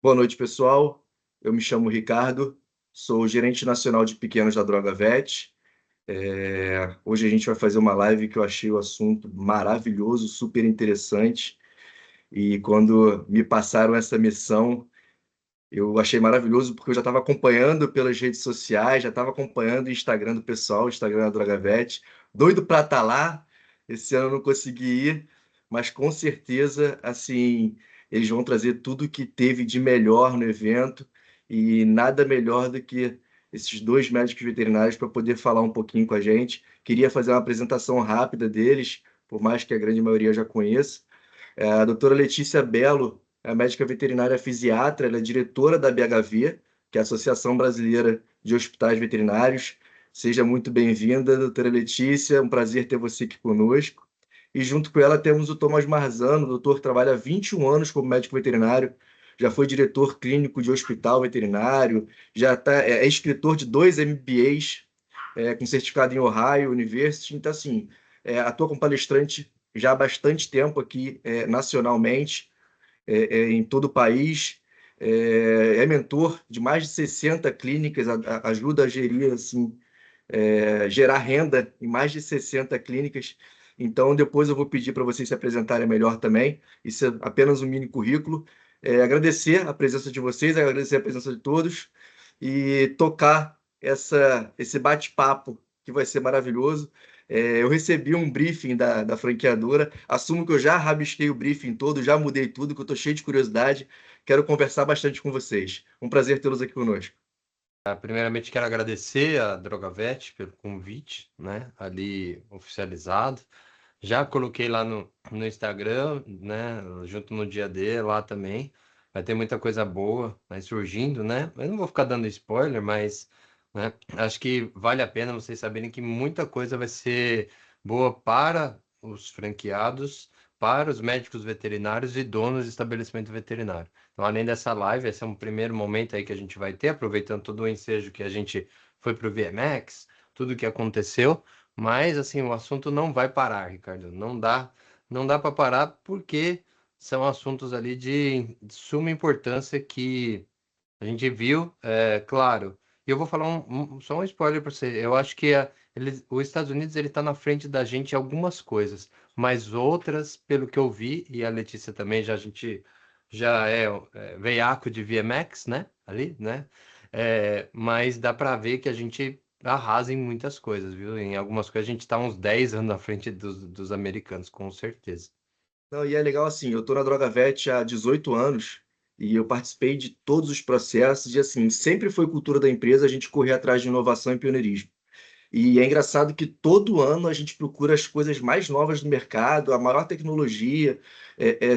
Boa noite, pessoal. Eu me chamo Ricardo, sou gerente nacional de pequenos da Drogavet. Hoje a gente vai fazer uma live que eu achei o assunto maravilhoso, super interessante. E quando me passaram essa missão, eu achei maravilhoso porque eu já estava acompanhando pelas redes sociais, já estava acompanhando o Instagram do pessoal, o Instagram da Drogavet. Doido para estar lá. Esse ano eu não consegui ir, mas com certeza, assim, eles vão trazer tudo o que teve de melhor no evento e nada melhor do que esses dois médicos veterinários para poder falar um pouquinho com a gente. Queria fazer uma apresentação rápida deles, por mais que a grande maioria já conheça. A doutora Letícia Belo é médica veterinária fisiatra, ela é diretora da BHV, que é a Associação Brasileira de Hospitais Veterinários. Seja muito bem-vinda, doutora Letícia, é um prazer ter você aqui conosco. E junto com ela temos o Thomas Marzano, doutor que trabalha há 21 anos como médico veterinário, já foi diretor clínico de hospital veterinário, é escritor de 2 MBAs, com certificado em Ohio University. Então, assim, atua como palestrante já há bastante tempo aqui, nacionalmente, em todo o país. É mentor de mais de 60 clínicas, ajuda a gerir, assim, gerar renda em mais de 60 clínicas. Então, depois eu vou pedir para vocês se apresentarem melhor também. Isso é apenas um mini currículo. Agradecer a presença de vocês, agradecer a presença de todos e tocar esse bate-papo que vai ser maravilhoso. Eu recebi um briefing da franqueadora, assumo que eu já rabisquei o briefing todo, já mudei tudo, que eu estou cheio de curiosidade, quero conversar bastante com vocês. Um prazer tê-los aqui conosco. Primeiramente, quero agradecer a Drogavet pelo convite, né? Ali oficializado. Já coloquei lá no Instagram, né? Junto no dia D lá também. Vai ter muita coisa boa, né, surgindo, né? Eu não vou ficar dando spoiler, mas, né, acho que vale a pena vocês saberem que muita coisa vai ser boa para os franqueados, para os médicos veterinários e donos de estabelecimento veterinário. Então, além dessa live, esse é um primeiro momento aí que a gente vai ter, aproveitando todo o ensejo que a gente foi para o VMX, tudo que aconteceu, mas assim, o assunto não vai parar, Ricardo. Não dá para parar porque são assuntos ali de suma importância que a gente viu, claro. E eu vou falar só um spoiler para você. Eu acho que os Estados Unidos ele está na frente da gente em algumas coisas, mas outras, pelo que eu vi, e a Letícia também a gente já é veiaco de VMX, né? Ali, né? Mas dá para ver que a gente arrasa em muitas coisas, viu? Em algumas coisas a gente está uns 10 anos na frente dos americanos, com certeza. Não, e é legal assim, eu estou na Drogavet há 18 anos e eu participei de todos os processos e assim, sempre foi cultura da empresa a gente correr atrás de inovação e pioneirismo. E é engraçado que todo ano a gente procura as coisas mais novas do mercado, a maior tecnologia,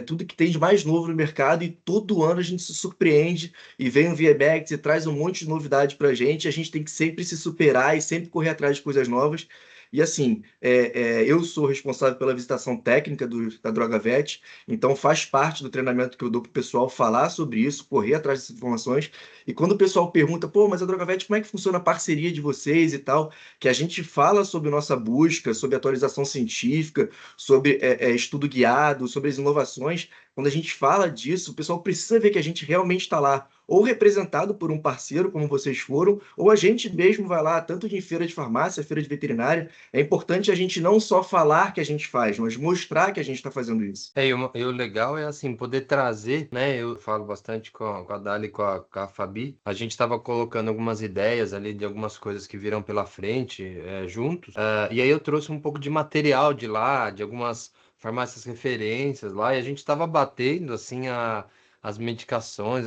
tudo que tem de mais novo no mercado, e todo ano a gente se surpreende e vem o VMX e traz um monte de novidade para a gente. A gente tem que sempre se superar e sempre correr atrás de coisas novas. E assim, eu sou responsável pela visitação técnica da Drogavet, então faz parte do treinamento que eu dou para o pessoal falar sobre isso, correr atrás dessas informações. E quando o pessoal pergunta, pô, mas a Drogavet, como é que funciona a parceria de vocês e tal? Que a gente fala sobre nossa busca, sobre atualização científica, sobre estudo guiado, sobre as inovações. Quando a gente fala disso, o pessoal precisa ver que a gente realmente está lá, ou representado por um parceiro, como vocês foram, ou a gente mesmo vai lá, tanto em feira de farmácia, feira de veterinária. É importante a gente não só falar que a gente faz, mas mostrar que a gente está fazendo isso. E o legal é assim, poder trazer, né? Eu falo bastante com a Dali, com a Fabi. A gente estava colocando algumas ideias ali de algumas coisas que virão pela frente, juntos. E aí eu trouxe um pouco de material de lá, de algumas farmácias referências lá, e a gente estava batendo assim as medicações.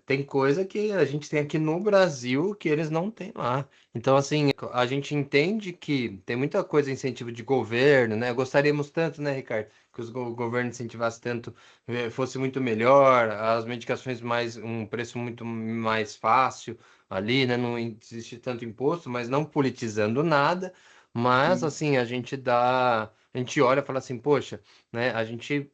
Tem coisa que a gente tem aqui no Brasil que eles não têm lá. Então, assim, a gente entende que tem muita coisa incentivo de governo, né? Gostaríamos tanto, né, Ricardo, que o governo incentivasse tanto, fosse muito melhor, as medicações um preço muito mais fácil ali, né? Não existe tanto imposto, mas não politizando nada. Mas, Sim, assim, a gente olha e fala assim, poxa, né? A gente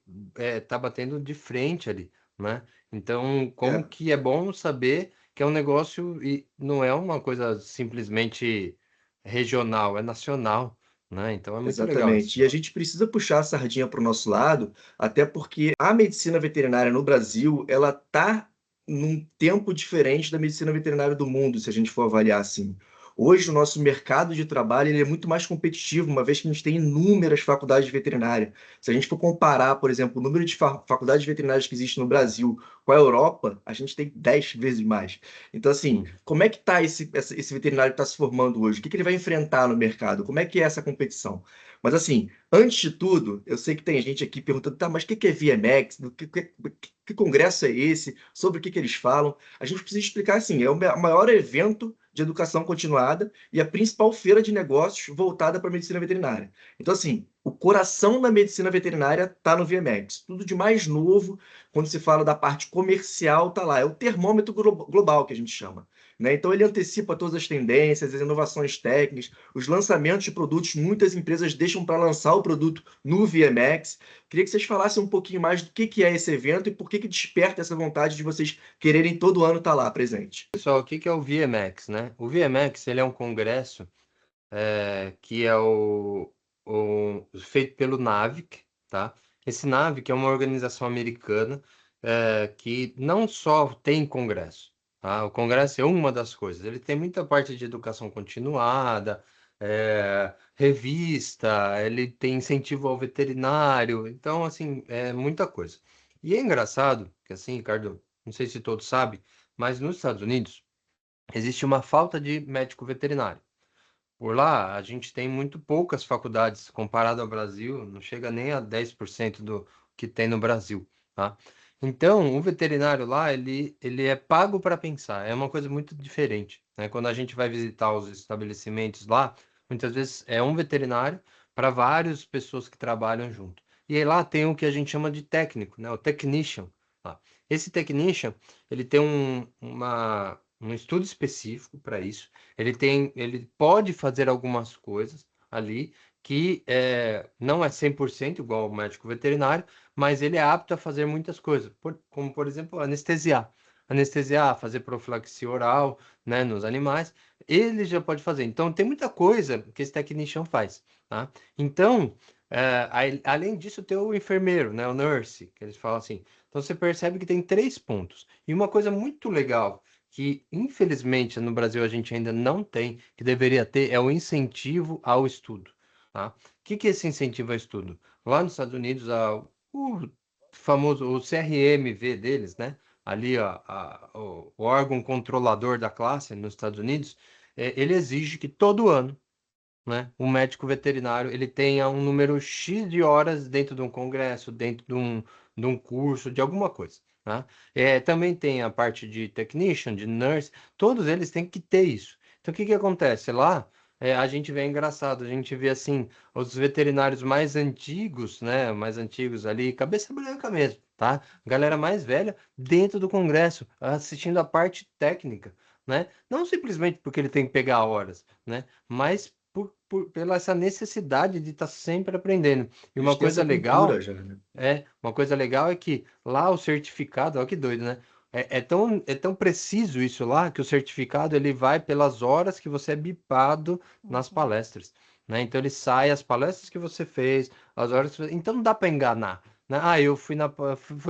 tá batendo de frente ali, né? Então, como é, que é bom saber que é um negócio e não é uma coisa simplesmente regional, é nacional, né? Então é muito legal isso. Exatamente. E a gente precisa puxar a sardinha para o nosso lado, até porque a medicina veterinária no Brasil, ela está num tempo diferente da medicina veterinária do mundo, se a gente for avaliar assim. Hoje, o nosso mercado de trabalho ele é muito mais competitivo, uma vez que a gente tem inúmeras faculdades de veterinária. Se a gente for comparar, por exemplo, o número de faculdades veterinárias que existe no Brasil com a Europa, a gente tem 10 vezes mais. Então, assim, Hum. como é que está esse veterinário que está se formando hoje? O que que ele vai enfrentar no mercado? Como é que é essa competição? Mas assim, antes de tudo, eu sei que tem gente aqui perguntando, tá, mas o que que é VMX? Que congresso é esse? Sobre o que que eles falam? A gente precisa explicar assim, é o maior evento de educação continuada e a principal feira de negócios voltada para a medicina veterinária. Então, assim, o coração da medicina veterinária está no VMX. Tudo de mais novo, quando se fala da parte comercial, tá lá. É o termômetro global que a gente chama. Né? Então, ele antecipa todas as tendências, as inovações técnicas, os lançamentos de produtos. Muitas empresas deixam para lançar o produto no VMX. Queria que vocês falassem um pouquinho mais do que é esse evento e por que desperta essa vontade de vocês quererem todo ano estar lá presente. Pessoal, o que que é o VMX, né? O VMX, ele é um congresso que é feito pelo NAVIC, tá? Esse NAVIC é uma organização americana que não só tem congresso, tá? O congresso é uma das coisas. Ele tem muita parte de educação continuada, revista, ele tem incentivo ao veterinário, então, assim, é muita coisa. E é engraçado que, assim, Ricardo, não sei se todos sabem, mas nos Estados Unidos existe uma falta de médico veterinário. Por lá, a gente tem muito poucas faculdades comparado ao Brasil, não chega nem a 10% do que tem no Brasil, tá? Então, o veterinário lá, ele é pago para pensar, é uma coisa muito diferente, né? Quando a gente vai visitar os estabelecimentos lá, muitas vezes é um veterinário para várias pessoas que trabalham junto. E aí lá tem o que a gente chama de técnico, né? O technician, lá. Esse technician, ele tem um estudo específico para isso. Ele pode fazer algumas coisas ali que não é 100% igual ao médico veterinário, mas ele é apto a fazer muitas coisas, como, por exemplo, anestesiar. Anestesiar, fazer profilaxia oral, né, nos animais, ele já pode fazer. Então, tem muita coisa que esse technician faz, tá? Então, além disso, tem o enfermeiro, né, o nurse, que eles falam assim. Então, você percebe que tem três pontos. E uma coisa muito legal que infelizmente no Brasil a gente ainda não tem, que deveria ter, é o incentivo ao estudo, tá? O que que é esse incentivo ao estudo? Lá nos Estados Unidos, o famoso o CRMV deles, né? Ali, ó, o órgão controlador da classe nos Estados Unidos, ele exige que todo ano, né, o médico veterinário ele tenha um número X de horas dentro de um congresso, dentro de um curso, de alguma coisa. Tá? Também tem a parte de technician, de nurse, todos eles têm que ter isso. Então, o que que acontece? Lá, a gente vê engraçado, a gente vê assim, os veterinários mais antigos, né, mais antigos ali, cabeça branca mesmo, tá? Galera mais velha, dentro do congresso, assistindo a parte técnica, né? Não simplesmente porque ele tem que pegar horas, né? Mas pela essa necessidade de estar sempre aprendendo. E Eles têm essa cultura já, né? uma coisa legal é que lá o certificado, olha que doido, né? É tão preciso isso lá que o certificado ele vai pelas horas que você é bipado nas palestras, né? Então ele sai as palestras que você fez, as horas então não dá para enganar, né? Eu fui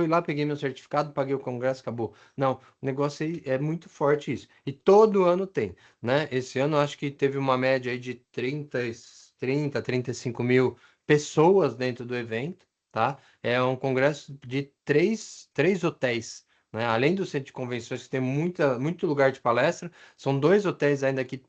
lá, peguei meu certificado, paguei o congresso, acabou. Não, o negócio aí é muito forte isso. E todo ano tem, né? Esse ano eu acho que teve uma média aí de 35 mil pessoas dentro do evento, tá? É um congresso de três hotéis, né? Além do centro de convenções, que tem muito lugar de palestra, são dois hotéis ainda que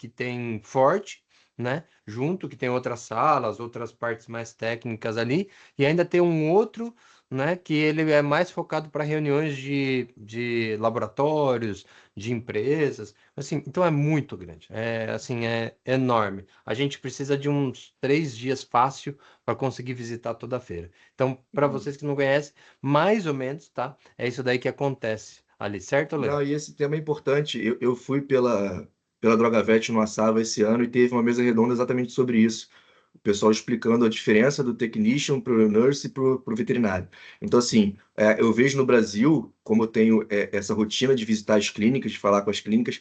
tem forte, né? Junto, que tem outras salas, outras partes mais técnicas ali, e ainda tem um outro, né? Que ele é mais focado para reuniões de laboratórios, de empresas, assim, então é muito grande, assim, é enorme. A gente precisa de uns 3 dias fácil para conseguir visitar toda a feira. Então, para vocês que não conhecem, mais ou menos, tá? É isso daí que acontece ali, certo, Lê? Não, e esse tema é importante. Eu fui pela DrogaVet no Assava esse ano e teve uma mesa redonda exatamente sobre isso. O pessoal explicando a diferença do technician para o nurse e para o veterinário. Então, assim, eu vejo no Brasil, como eu tenho essa rotina de visitar as clínicas, de falar com as clínicas,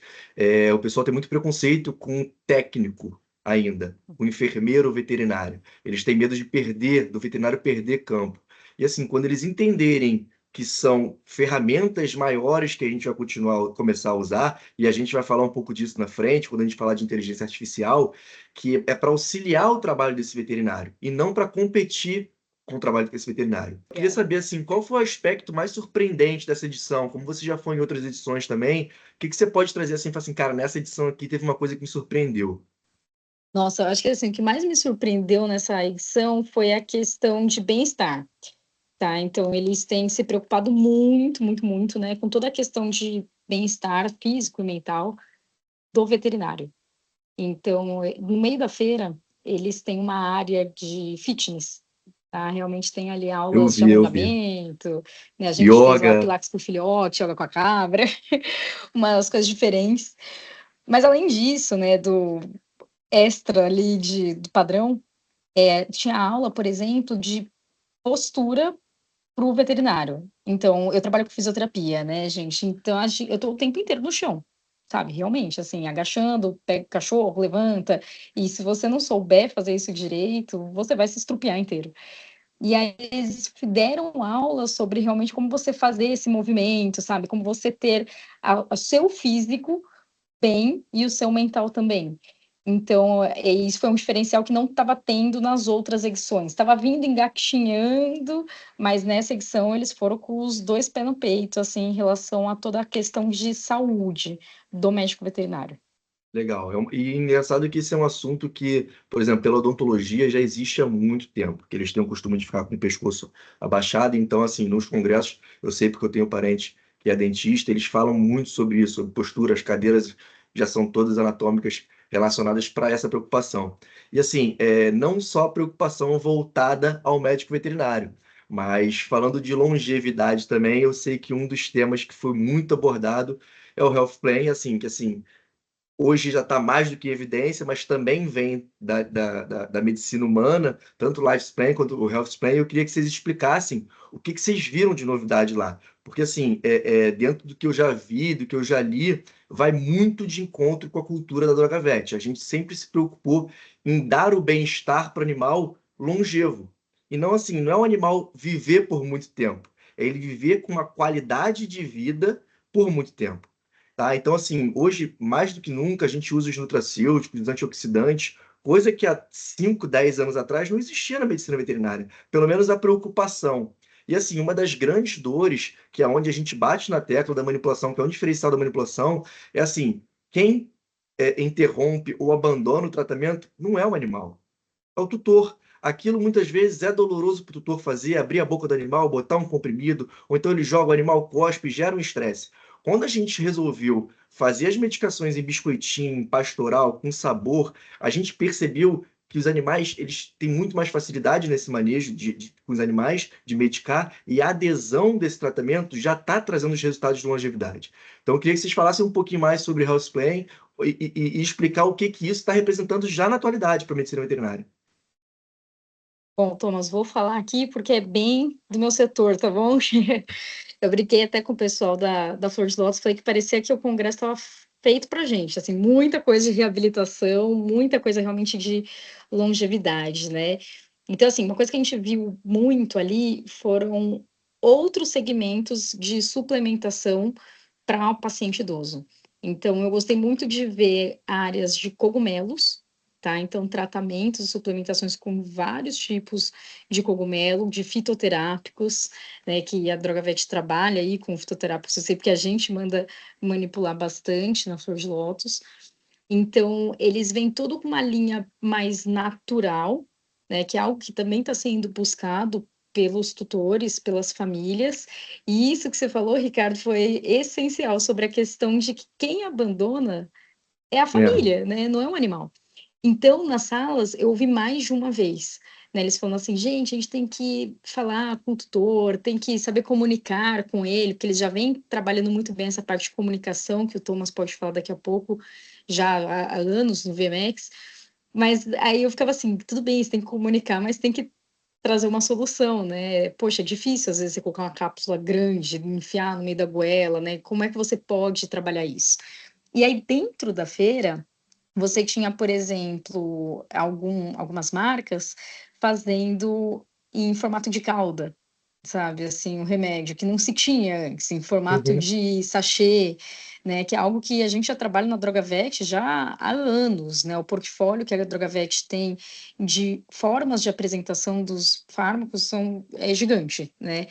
o pessoal tem muito preconceito com técnico. ainda, o enfermeiro ou veterinário. Eles têm medo de perder, do veterinário perder campo. E assim, quando eles entenderem que são ferramentas maiores que a gente vai começar a usar, e a gente vai falar um pouco disso na frente, quando a gente falar de inteligência artificial, que é para auxiliar o trabalho desse veterinário e não para competir com o trabalho desse veterinário. Queria É. saber assim, qual foi o aspecto mais surpreendente dessa edição? Como você já foi em outras edições também, o que que você pode trazer assim, falar assim, cara, nessa edição aqui teve uma coisa que me surpreendeu. Nossa, eu acho que assim, o que mais me surpreendeu nessa edição foi a questão de bem-estar, tá? Então, eles têm se preocupado muito, muito, muito, né, com toda a questão de bem-estar físico e mental do veterinário. Então, no meio da feira, eles têm uma área de fitness, tá? Realmente tem ali aulas de Eu vi. alongamento, né? A gente fez lá Yoga. pilates com o filhote, yoga com a cabra, umas coisas diferentes. Mas além disso, né, do extra ali do padrão, tinha aula, por exemplo, de postura para o veterinário. Então, eu trabalho com fisioterapia, né, gente? Então, eu tô o tempo inteiro no chão, sabe? Realmente, assim, agachando, pega o cachorro, levanta. E se você não souber fazer isso direito, você vai se estrupiar inteiro. E aí, eles deram aula sobre realmente como você fazer esse movimento, sabe? Como você ter o seu físico bem e o seu mental também. Então, isso foi um diferencial que não estava tendo nas outras edições. Estava vindo engatinhando, mas nessa edição eles foram com os dois pés no peito, assim, em relação a toda a questão de saúde do médico veterinário. Legal. E engraçado que esse é um assunto que, por exemplo, pela odontologia já existe há muito tempo, que eles têm o costume de ficar com o pescoço abaixado. Então, assim, nos congressos, eu sei porque eu tenho parente que é dentista, eles falam muito sobre isso, sobre postura, as cadeiras já são todas anatômicas relacionadas para essa preocupação. E assim, não só preocupação voltada ao médico veterinário, mas falando de longevidade também, eu sei que um dos temas que foi muito abordado é o Health Plan, assim, que assim hoje já está mais do que em evidência, mas também vem da medicina humana, tanto o Lifespan quanto o Healthspan. Eu queria que vocês explicassem o que vocês viram de novidade lá. Porque, assim, dentro do que eu já vi, do que eu já li, vai muito de encontro com a cultura da Droga Vet. A gente sempre se preocupou em dar o bem-estar para o animal longevo. E não assim, não é um animal viver por muito tempo, é ele viver com uma qualidade de vida por muito tempo. Tá? Então, assim, hoje, mais do que nunca, a gente usa os nutracêuticos, os antioxidantes, coisa que há 5, 10 anos atrás não existia na medicina veterinária. Pelo menos a preocupação. E, assim, uma das grandes dores, que é onde a gente bate na tecla da manipulação, que é um diferencial da manipulação, é assim, quem interrompe ou abandona o tratamento não é o animal, é o tutor. Aquilo muitas vezes é doloroso para o tutor fazer, abrir a boca do animal, botar um comprimido, ou então ele joga o animal, cospe, gera um estresse. Quando a gente resolveu fazer as medicações em biscoitinho, em pastoral, com sabor, a gente percebeu que os animais eles têm muito mais facilidade nesse manejo com os animais, de medicar, e a adesão desse tratamento já está trazendo os resultados de longevidade. Então, eu queria que vocês falassem um pouquinho mais sobre House Plan e explicar o que, que isso está representando já na atualidade para a medicina veterinária. Bom, Thomas, vou falar aqui porque é bem do meu setor, tá bom? Eu brinquei até com o pessoal da Flor de Lótus, falei que parecia que o congresso estava feito para gente, assim, muita coisa de reabilitação, muita coisa realmente de longevidade, né? Então, assim, uma coisa que a gente viu muito ali foram outros segmentos de suplementação para o paciente idoso. Então, eu gostei muito de ver áreas de cogumelos, tá? Então, tratamentos e suplementações com vários tipos de cogumelo, de fitoterápicos, né? Que a Drogavet trabalha aí com fitoterápicos, eu sei porque a gente manda manipular bastante na Flor de Lótus. Então, eles vêm tudo com uma linha mais natural, né, que é algo que também está sendo buscado pelos tutores, pelas famílias. E isso que você falou, Ricardo, foi essencial sobre a questão de que quem abandona é a É. família, né? Não é um animal. Então, nas salas, eu ouvi mais de uma vez, né? Eles falando assim, gente, a gente tem que falar com o tutor, tem que saber comunicar com ele, porque eles já vêm trabalhando muito bem essa parte de comunicação, que o Thomas pode falar daqui a pouco, já há anos no VMX. Mas aí eu ficava assim, tudo bem, você tem que comunicar, mas tem que trazer uma solução, né? Poxa, é difícil às vezes você colocar uma cápsula grande, enfiar no meio da goela, né? Como é que você pode trabalhar isso? E aí dentro da feira você tinha, por exemplo, algumas marcas fazendo em formato de calda, sabe, assim, o remédio que não se tinha antes, em formato Uhum. de sachê, né, que é algo que a gente já trabalha na Drogavet já há anos, né, o portfólio que a Drogavet tem de formas de apresentação dos fármacos é gigante, né.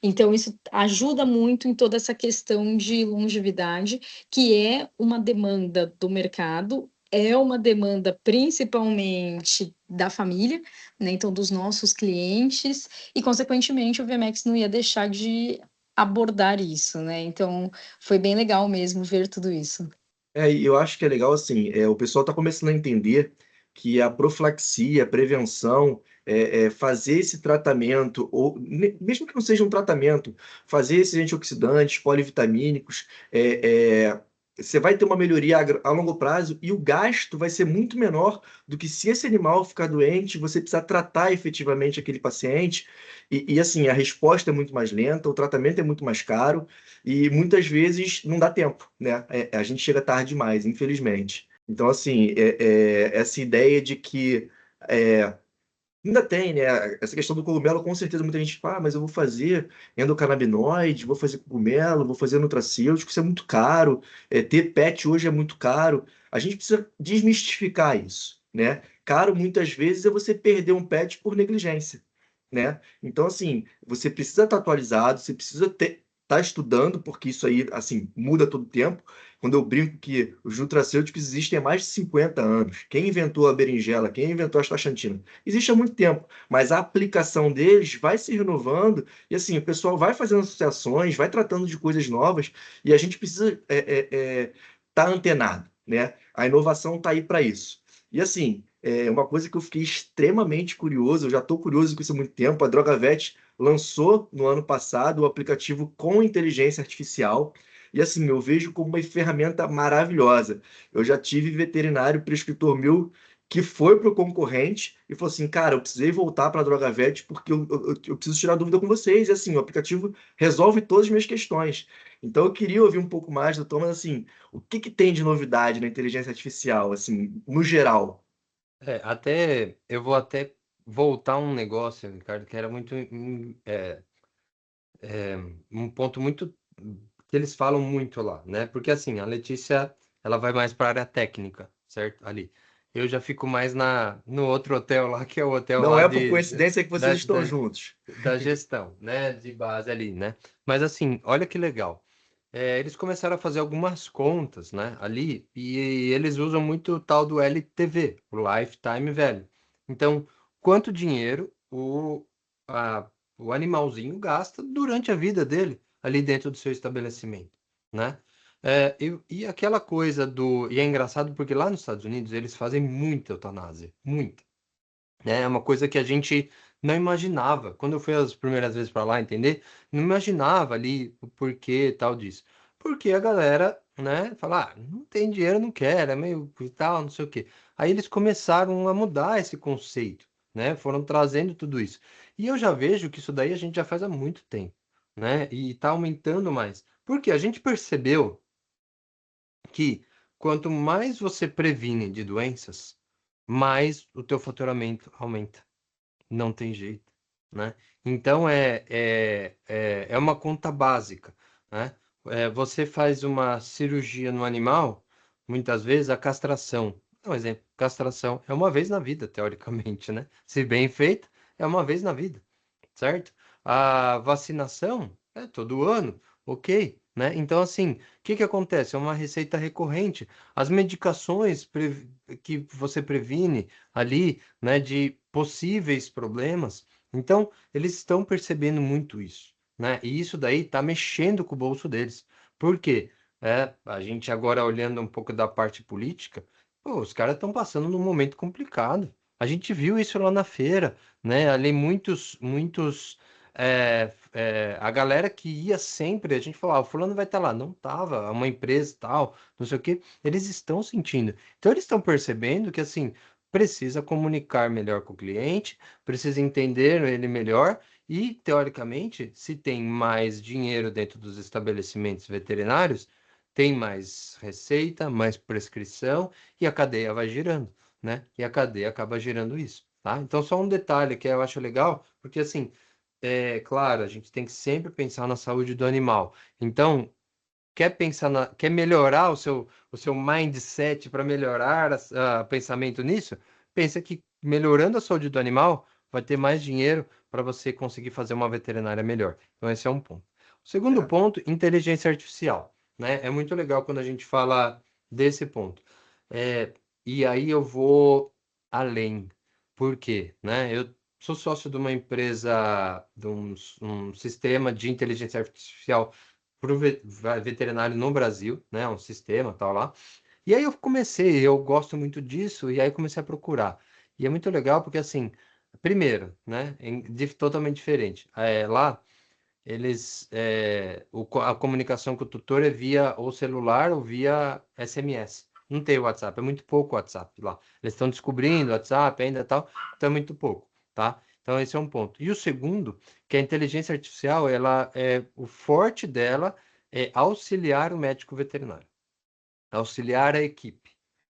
Então isso ajuda muito em toda essa questão de longevidade, que é uma demanda do mercado, é uma demanda principalmente da família, né, então dos nossos clientes, e consequentemente o VMX não ia deixar de abordar isso, né, então foi bem legal mesmo ver tudo isso. E eu acho que é legal assim, o pessoal está começando a entender que a profilaxia, a prevenção, fazer esse tratamento, ou mesmo que não seja um tratamento, fazer esses antioxidantes, polivitamínicos, você vai ter uma melhoria a longo prazo e o gasto vai ser muito menor do que se esse animal ficar doente, você precisar tratar efetivamente aquele paciente. E assim, a resposta é muito mais lenta, o tratamento é muito mais caro. E muitas vezes não dá tempo, né? A gente chega tarde demais, infelizmente. Então, assim, essa ideia de que é, ainda tem, né? Essa questão do cogumelo, com certeza muita gente fala, mas eu vou fazer endocannabinoide, vou fazer cogumelo, vou fazer nutracêutico, isso é muito caro. Ter pet hoje é muito caro. A gente precisa desmistificar isso, né? Caro muitas vezes é você perder um pet por negligência, né? Então, assim, você precisa estar atualizado, você precisa estar estudando, porque isso aí, assim, muda todo o tempo. Quando eu brinco que os nutracêuticos existem há mais de 50 anos. Quem inventou a berinjela? Quem inventou a astaxantina? Existe há muito tempo, mas a aplicação deles vai se renovando e assim, o pessoal vai fazendo associações, vai tratando de coisas novas e a gente precisa estar antenado, né? A inovação está aí para isso. E assim, uma coisa que eu fiquei extremamente curioso, eu já estou curioso com isso há muito tempo, a Drogavet lançou no ano passado o aplicativo com inteligência artificial. E assim, eu vejo como uma ferramenta maravilhosa. Eu já tive veterinário prescritor meu que foi para o concorrente e falou assim, cara, eu precisei voltar para a Drogavet porque eu preciso tirar dúvida com vocês. E assim, o aplicativo resolve todas as minhas questões. Então eu queria ouvir um pouco mais do Thomas, assim, o que que tem de novidade na inteligência artificial, assim, no geral? Até eu vou até voltar um negócio, Ricardo, que era muito um ponto muito que eles falam muito lá, né? Porque assim, a Letícia, ela vai mais para a área técnica, certo? Ali. Eu já fico mais no outro hotel lá, que é o hotel Não lá é por coincidência que vocês da, estão da, juntos. da gestão, né? De base ali, né? Mas assim, olha que legal. Eles começaram a fazer algumas contas, né, ali, e eles usam muito o tal do LTV, o Lifetime Value. Então, quanto dinheiro o animalzinho gasta durante a vida dele ali dentro do seu estabelecimento, né? E aquela coisa do... E é engraçado porque lá nos Estados Unidos eles fazem muita eutanásia, muita, né? É uma coisa que a gente não imaginava. Quando eu fui as primeiras vezes para lá entender, não imaginava ali o porquê e tal disso. Porque a galera, né, fala, não tem dinheiro, não quer, é meio e tal, não sei o quê. Aí eles começaram a mudar esse conceito, né? Foram trazendo tudo isso. E eu já vejo que isso daí a gente já faz há muito tempo, né? E tá aumentando mais. Porque a gente percebeu que quanto mais você previne de doenças, mais o teu faturamento aumenta. Não tem jeito, né? Então é uma conta básica, né? Você faz uma cirurgia no animal, muitas vezes a castração. Um exemplo, castração é uma vez na vida, teoricamente, né? Se bem feita, é uma vez na vida, certo? A vacinação é todo ano, ok, né? Então, assim, o que que acontece? É uma receita recorrente. As medicações que você previne ali, né, de possíveis problemas. Então, eles estão percebendo muito isso, né? E isso daí está mexendo com o bolso deles. Por quê? A gente agora olhando um pouco da parte política, pô, os caras estão passando num momento complicado. A gente viu isso lá na feira, né? Ali a galera que ia sempre, a gente falava, o fulano vai estar lá, não tava, uma empresa e tal, não sei o quê, eles estão sentindo. Então eles estão percebendo que assim, precisa comunicar melhor com o cliente, precisa entender ele melhor e, teoricamente, se tem mais dinheiro dentro dos estabelecimentos veterinários, tem mais receita, mais prescrição e a cadeia vai girando, né? E a cadeia acaba girando isso, tá? Então, só um detalhe que eu acho legal, porque assim, claro, a gente tem que sempre pensar na saúde do animal. Então, quer melhorar o seu mindset para melhorar o pensamento nisso? Pensa que melhorando a saúde do animal vai ter mais dinheiro para você conseguir fazer uma veterinária melhor. Então, esse é um ponto. O segundo É, ponto, inteligência artificial, né? É muito legal quando a gente fala desse ponto. É, e aí eu vou além. Por quê? Né? Eu sou sócio de uma empresa, de um sistema de inteligência artificial para o veterinário no Brasil, né? Um sistema, tal lá. E aí eu gosto muito disso, e aí comecei a procurar. E é muito legal porque, assim, primeiro, né? Totalmente diferente. Lá, a comunicação com o tutor é via ou celular ou via SMS. Não tem WhatsApp, é muito pouco WhatsApp lá. Eles estão descobrindo WhatsApp ainda e tal, então é muito pouco, tá? Então esse é um ponto. E o segundo, que a inteligência artificial, o forte dela é auxiliar o médico veterinário, auxiliar a equipe.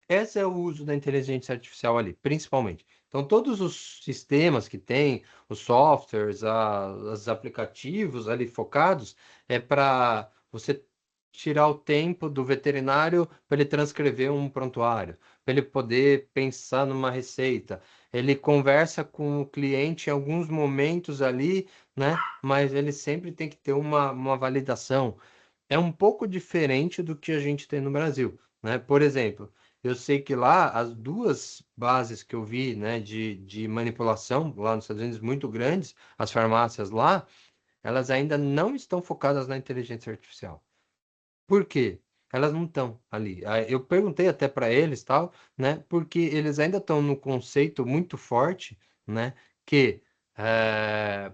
Esse é o uso da inteligência artificial ali, principalmente. Então, todos os sistemas que tem, os softwares, os aplicativos ali focados, é para você tirar o tempo do veterinário para ele transcrever um prontuário, para ele poder pensar numa receita. Ele conversa com o cliente em alguns momentos ali, né? Mas ele sempre tem que ter uma validação. É um pouco diferente do que a gente tem no Brasil, né? Por exemplo, eu sei que lá as duas bases que eu vi, né, de manipulação lá nos Estados Unidos muito grandes, as farmácias lá, elas ainda não estão focadas na inteligência artificial. Por quê? Elas não estão ali. Eu perguntei até para eles, tal, né? Porque eles ainda estão no conceito muito forte, né? Que eh,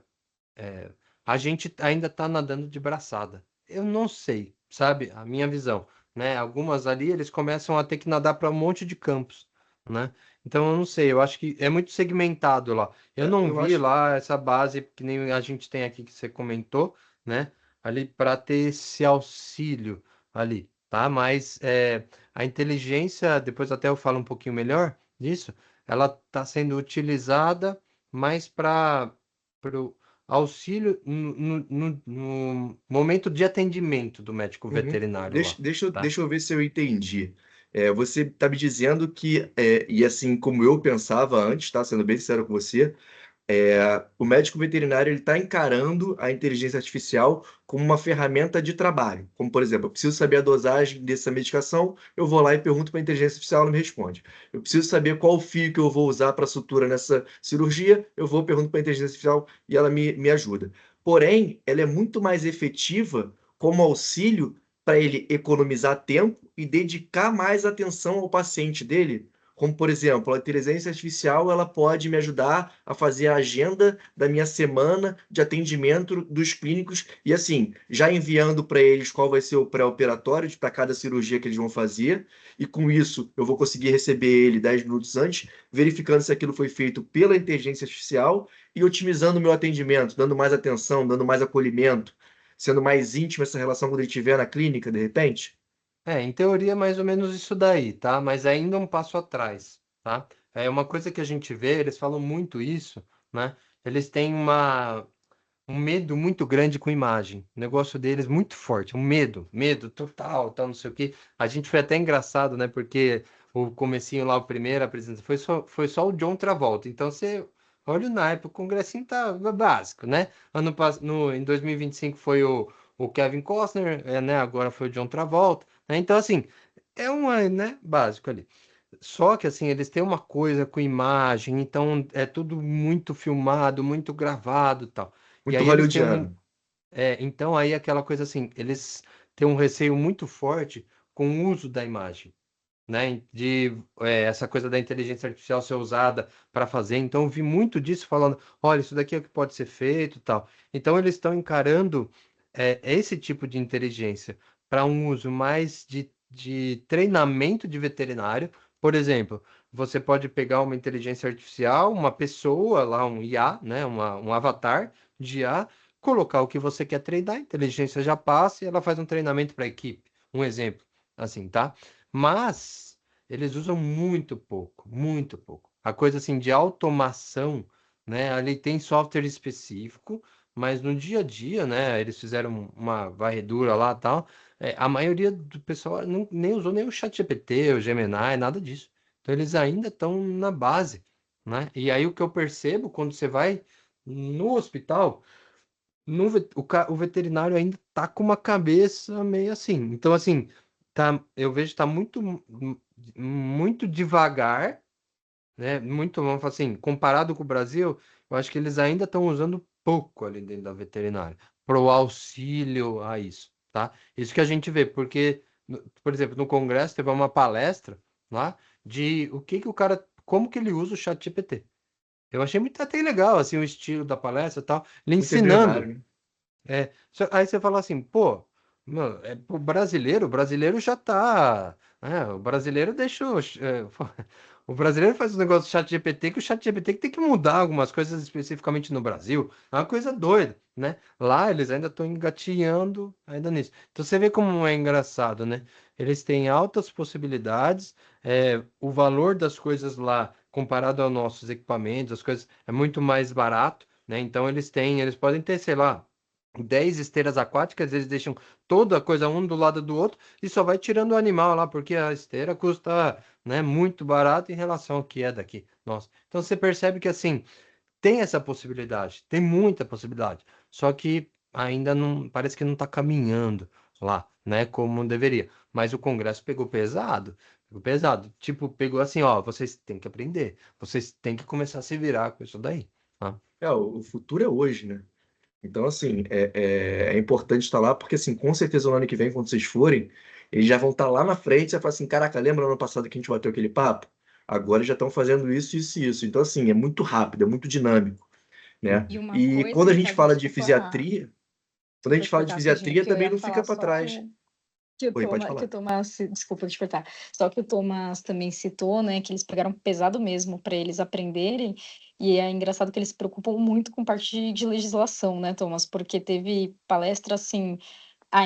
a gente ainda está nadando de braçada. Eu não sei, sabe? A minha visão, né? Algumas ali eles começam a ter que nadar para um monte de campos, né? Então eu não sei, eu acho que é muito segmentado lá. Eu não eu vi acho. lá essa base que nem a gente tem aqui que você comentou, né? Ali para ter esse auxílio ali, tá? Mas a inteligência, depois até eu falo um pouquinho melhor disso, ela está sendo utilizada mais para auxílio no momento de atendimento do médico Uhum. veterinário Deixa, lá, deixa, eu- tá? deixa eu ver se eu entendi. Você está me dizendo que, e assim como eu pensava antes, tá? Sendo bem sincero com você, o médico veterinário ele está encarando a inteligência artificial como uma ferramenta de trabalho. Como, por exemplo, eu preciso saber a dosagem dessa medicação, eu vou lá e pergunto para a inteligência artificial, ela me responde. Eu preciso saber qual fio que eu vou usar para sutura nessa cirurgia, eu vou pergunto para a inteligência artificial e ela me ajuda. Porém, ela é muito mais efetiva como auxílio para ele economizar tempo e dedicar mais atenção ao paciente dele, como, por exemplo, a inteligência artificial ela pode me ajudar a fazer a agenda da minha semana de atendimento dos clínicos e, assim, já enviando para eles qual vai ser o pré-operatório para cada cirurgia que eles vão fazer. E com isso, eu vou conseguir receber ele 10 minutos antes, verificando se aquilo foi feito pela inteligência artificial e otimizando o meu atendimento, dando mais atenção, dando mais acolhimento, sendo mais íntima essa relação quando ele estiver na clínica, de repente. Em teoria é mais ou menos isso daí, tá? Mas ainda um passo atrás, tá? É uma coisa que a gente vê, eles falam muito isso, né? Eles têm um medo muito grande com imagem. O negócio deles muito forte, um medo total, tal, não sei o quê. A gente foi até engraçado, né? Porque o comecinho lá, o primeiro apresentação, foi só o John Travolta. Então você olha o naipe, o congressinho tá básico, né? Em 2025 foi o Kevin Costner, né? Agora foi o John Travolta, né? Então, assim, é né, básico ali. Só que assim, eles têm uma coisa com imagem, então é tudo muito filmado, muito gravado, e tal. E Muito aí eles têm hollywoodiano. então aí aquela coisa assim, eles têm um receio muito forte com o uso da imagem, né? Essa coisa da inteligência artificial ser usada para fazer. Então eu vi muito disso falando, olha, isso daqui é o que pode ser feito, e tal. Então eles estão encarando esse tipo de inteligência para um uso mais de treinamento de veterinário. Por exemplo, você pode pegar uma inteligência artificial, uma pessoa lá, um IA, né? Um avatar de IA, colocar o que você quer treinar, a inteligência já passa e ela faz um treinamento para a equipe. um exemplo, assim, tá? Mas eles usam muito pouco, muito pouco. A coisa assim de automação, né? Ali tem software específico, mas no dia a dia, né? Eles fizeram uma varredura lá e tal. A maioria do pessoal nem usou nem o ChatGPT, o Gemini, nada disso. Então eles ainda estão na base, né? E aí o que eu percebo quando você vai no hospital, o veterinário ainda tá com uma cabeça meio assim. Então, assim, eu vejo que tá muito devagar, né? Muito, vamos falar assim, comparado com o Brasil, eu acho que eles ainda estão usando pouco ali dentro da veterinária, pro auxílio a isso, tá? Isso que a gente vê, porque, por exemplo, no Congresso teve uma palestra lá de o que que o cara, como que ele usa o chat GPT. Eu achei muito até legal, assim, o estilo da palestra e tal, ele Muito embrionário, ensinando. né? Aí você fala assim, pô, mano, o brasileiro já tá, né? O brasileiro deixa o brasileiro faz um negócio do chat GPT que o chat GPT que tem que mudar algumas coisas especificamente no Brasil. É uma coisa doida, né? Lá eles ainda estão engatinhando ainda nisso. Então você vê como é engraçado, né? Eles têm altas possibilidades, o valor das coisas lá, comparado aos nossos equipamentos, as coisas, é muito mais barato, né? Então eles podem ter, sei lá, 10 esteiras aquáticas, eles deixam toda a coisa um do lado do outro e só vai tirando o animal lá, porque a esteira custa, né, muito barato em relação ao que é daqui. Nossa. Então você percebe que assim, tem essa possibilidade, tem muita possibilidade. Só que ainda não, parece que não está caminhando lá, né, como deveria. Mas o Congresso pegou pesado. Pegou pesado. Tipo, pegou assim, ó, vocês têm que aprender. Vocês têm que começar a se virar com isso daí. Tá? O futuro é hoje, né? Então, assim, é importante estar lá, porque, assim, com certeza no ano que vem, quando vocês forem, eles já vão estar lá na frente. Você fala assim: caraca, lembra no ano passado que a gente bateu aquele papo? Agora já estão fazendo isso, isso e isso. Então, assim, é muito rápido, é muito dinâmico, né? E uma E coisa, quando a gente Ricardo, fala de desculpa, fisiatria, quando a desculpa gente te fala de cortar rapidinho, fisiatria, que eu também ia não falar fica para só que trás. o Oi, pode Que o falar. Thomas, desculpa te cortar, só que o Thomas também citou, né, que eles pegaram pesado mesmo para eles aprenderem, e é engraçado que eles se preocupam muito com parte de legislação, né, Thomas, porque teve palestra assim,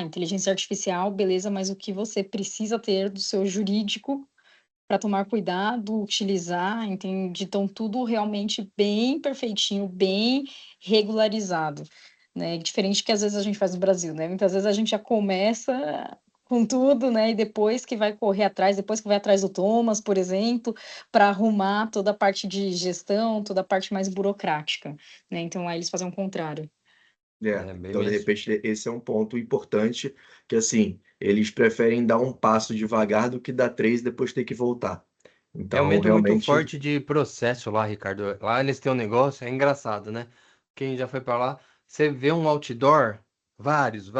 inteligência artificial, beleza, mas o que você precisa ter do seu jurídico para tomar cuidado, utilizar, entende? Então, tudo realmente bem perfeitinho, bem regularizado, né? Diferente que às vezes a gente faz no Brasil, né? Muitas vezes a gente já começa com tudo, né? E depois que vai correr atrás, depois que vai atrás do Thomas, por exemplo, para arrumar toda a parte de gestão, toda a parte mais burocrática, né? Então, aí eles fazem o contrário. É bem Então, de isso. repente, esse é um ponto importante, que assim, eles preferem dar um passo devagar do que dar três e depois ter que voltar. É um Então, medo muito realmente, forte de processo lá, Ricardo. Lá eles têm um negócio, é engraçado, né? Quem já foi para lá, você vê um outdoor, vários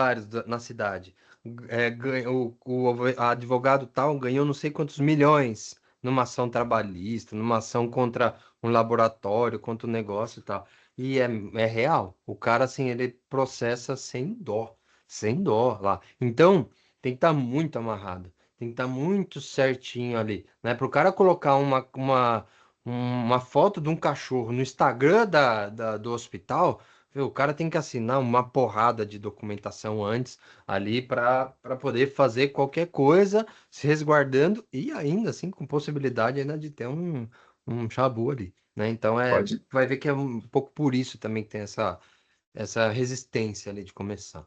na cidade. O advogado tal ganhou não sei quantos milhões numa ação trabalhista, numa ação contra um laboratório, contra um negócio e tal. E é real. O cara, assim, ele processa sem dó lá. Então, tem que estar muito amarrado. Tem que estar muito certinho ali, né? Para o cara colocar uma foto de um cachorro no Instagram do hospital, viu, o cara tem que assinar uma porrada de documentação antes ali para poder fazer qualquer coisa, se resguardando e ainda assim com possibilidade ainda de ter um chabu ali, né? Então pode. vai ver que é um pouco por isso também que tem essa resistência ali de começar.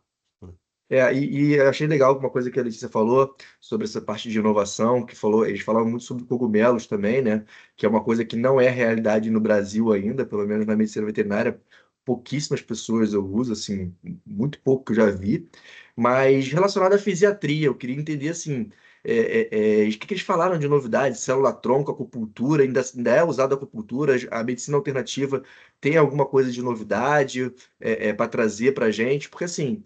E eu achei legal uma coisa que a Letícia falou sobre essa parte de inovação, que falou, eles falaram muito sobre cogumelos também, né? Que é uma coisa que não é realidade no Brasil ainda, pelo menos na medicina veterinária. Pouquíssimas pessoas eu uso, assim, muito pouco que eu já vi. Mas relacionado à fisiatria, eu queria entender, assim, o que que eles falaram de novidade? Célula-tronco, acupuntura, ainda é usada a acupuntura? A medicina alternativa tem alguma coisa de novidade para trazer para a gente? Porque, assim.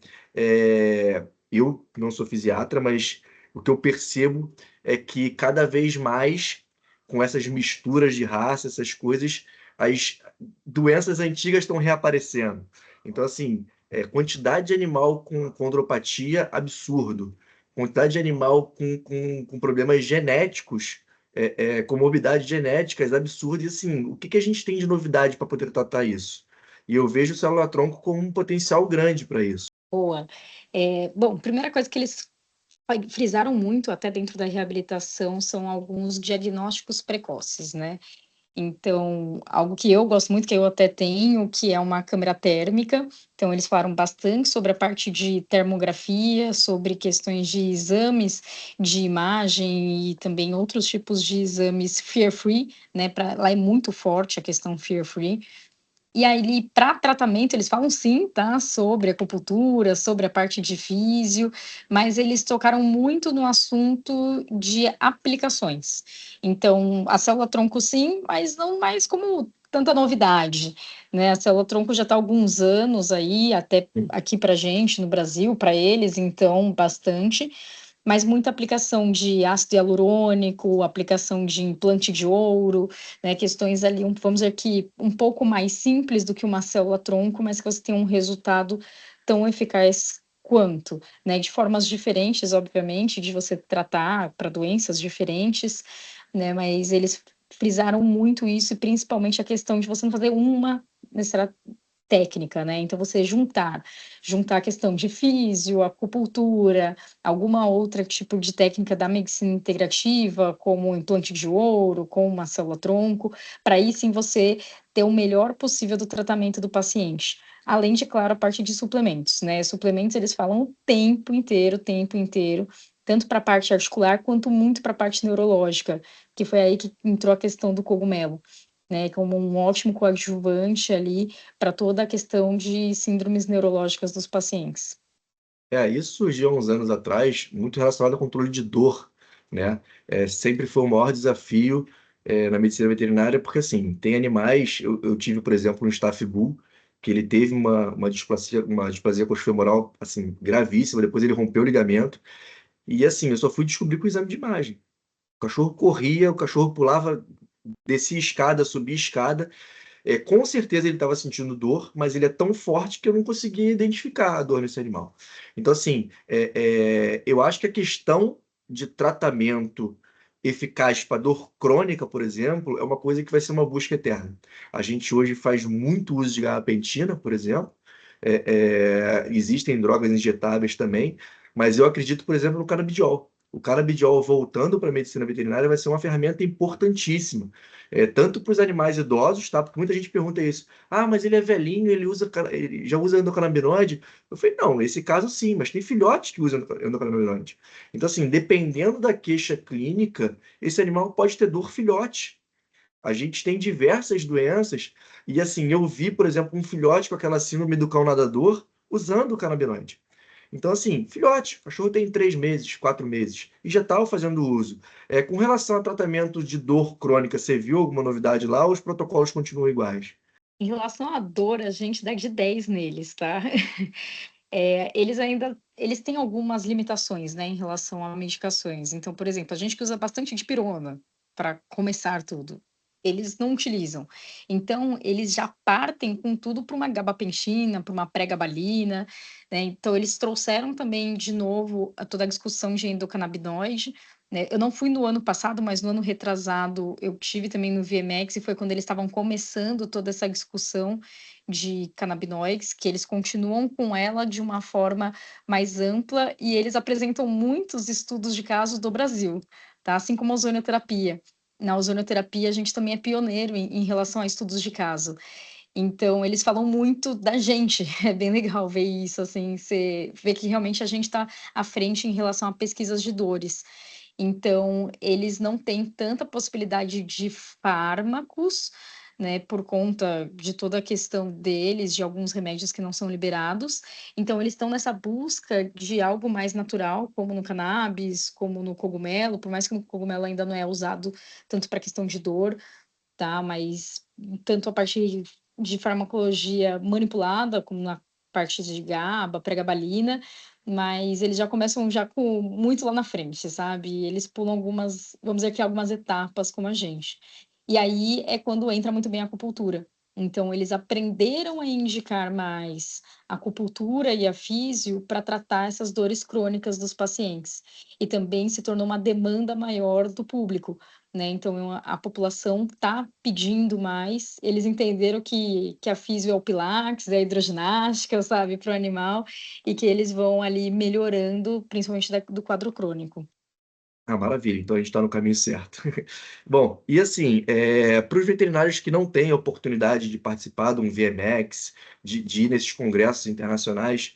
Eu não sou fisiatra, mas o que eu percebo é que cada vez mais, com essas misturas de raça, essas coisas, as doenças antigas estão reaparecendo. Então, assim, quantidade de animal com condropatia, absurdo. Quantidade de animal com problemas genéticos, comorbidades genéticas, absurdo. E, assim, o que que a gente tem de novidade para poder tratar isso? E eu vejo o célula-tronco como um potencial grande para isso. Boa. Bom, primeira coisa que eles frisaram muito, até dentro da reabilitação, são alguns diagnósticos precoces, né? Então, algo que eu gosto muito, que eu até tenho, que é uma câmera térmica. Então, eles falaram bastante sobre a parte de termografia, sobre questões de exames de imagem e também outros tipos de exames fear-free, né? Lá é muito forte a questão fear-free. E aí, para tratamento, eles falam sim, tá? Sobre acupuntura, sobre a parte de físio, mas eles tocaram muito no assunto de aplicações. Então, a célula-tronco sim, mas não mais como tanta novidade, né? A célula-tronco já está há alguns anos aí, até aqui para gente, no Brasil, para eles, então, bastante, mas muita aplicação de ácido hialurônico, aplicação de implante de ouro, né, questões ali, vamos dizer que um pouco mais simples do que uma célula-tronco, mas que você tem um resultado tão eficaz quanto, né, de formas diferentes, obviamente, de você tratar para doenças diferentes, né, mas eles frisaram muito isso, e principalmente a questão de você não fazer uma necessária técnica, né? Então, você juntar a questão de físio, acupuntura, alguma outra tipo de técnica da medicina integrativa, como o implante de ouro, como uma célula-tronco, para aí sim você ter o melhor possível do tratamento do paciente. Além de, claro, a parte de suplementos, né? Suplementos, eles falam o tempo inteiro, tanto para a parte articular quanto muito para a parte neurológica, que foi aí que entrou a questão do cogumelo, né, como um ótimo coadjuvante ali para toda a questão de síndromes neurológicas dos pacientes. Isso surgiu há uns anos atrás, muito relacionado ao controle de dor, né? Sempre foi o maior desafio, na medicina veterinária, porque, assim, tem animais. Eu tive, por exemplo, um Staff Bull, que ele teve uma displasia coxofemoral, assim, gravíssima. Depois ele rompeu o ligamento. E, assim, eu só fui descobrir com o exame de imagem. O cachorro corria, o cachorro pulava, descia escada, subia escada. Com certeza ele estava sentindo dor, mas ele é tão forte que eu não conseguia identificar a dor nesse animal. Então, assim, eu acho que a questão de tratamento eficaz para dor crônica, por exemplo, é uma coisa que vai ser uma busca eterna. A gente hoje faz muito uso de gabapentina, por exemplo. Existem drogas injetáveis também, mas eu acredito, por exemplo, no canabidiol. O canabidiol, voltando para a medicina veterinária, vai ser uma ferramenta importantíssima, tanto para os animais idosos, tá? Porque muita gente pergunta isso. Ah, mas ele é velhinho, ele já usa endocannabinoide? Eu falei, não, nesse caso sim, mas tem filhotes que usam endocannabinoide. Então, assim, dependendo da queixa clínica, esse animal pode ter dor filhote. A gente tem diversas doenças, e assim, eu vi, por exemplo, um filhote com aquela síndrome do cão nadador usando o canabinoide. Então, assim, filhote, o cachorro tem 3 meses, 4 meses, e já estava fazendo uso. Com relação a tratamento de dor crônica, você viu alguma novidade lá ou os protocolos continuam iguais? Em relação à dor, a gente dá de 10 neles, tá? Eles têm algumas limitações, né, em relação a medicações. Então, por exemplo, a gente que usa bastante dipirona para começar tudo, eles não utilizam. Então, eles já partem com tudo para uma gabapentina, para uma pré-gabalina, né? Então, eles trouxeram também de novo toda a discussão de endocannabinoide, né? Eu não fui no ano passado, mas no ano retrasado eu tive também no VMX, e foi quando eles estavam começando toda essa discussão de canabinoides, que eles continuam com ela de uma forma mais ampla, e eles apresentam muitos estudos de casos do Brasil, tá? Assim como a ozonioterapia. Na ozonioterapia, a gente também é pioneiro em relação a estudos de caso. Então, eles falam muito da gente. É bem legal ver isso, assim, você vê que realmente a gente está à frente em relação a pesquisas de dores. Então, eles não têm tanta possibilidade de fármacos, né, por conta de toda a questão deles, de alguns remédios que não são liberados. Então, eles estão nessa busca de algo mais natural, como no cannabis, como no cogumelo, por mais que no cogumelo ainda não é usado tanto para questão de dor, tá? Mas tanto a parte de farmacologia manipulada, como na parte de GABA, pregabalina, mas eles já começam já com muito lá na frente, sabe? Eles pulam algumas, vamos dizer que algumas etapas como a gente. E aí é quando entra muito bem a acupuntura, Então, eles aprenderam a indicar mais a acupuntura e a físio para tratar essas dores crônicas dos pacientes. E também se tornou uma demanda maior do público, né? Então, a população está pedindo mais. Eles entenderam que a físio é o pilates, é a hidroginástica, sabe, para o animal, e que eles vão ali melhorando, principalmente do quadro crônico. Ah, maravilha, então a gente está no caminho certo. Bom, e assim, para os veterinários que não têm a oportunidade de participar de um VMX, de ir nesses congressos internacionais,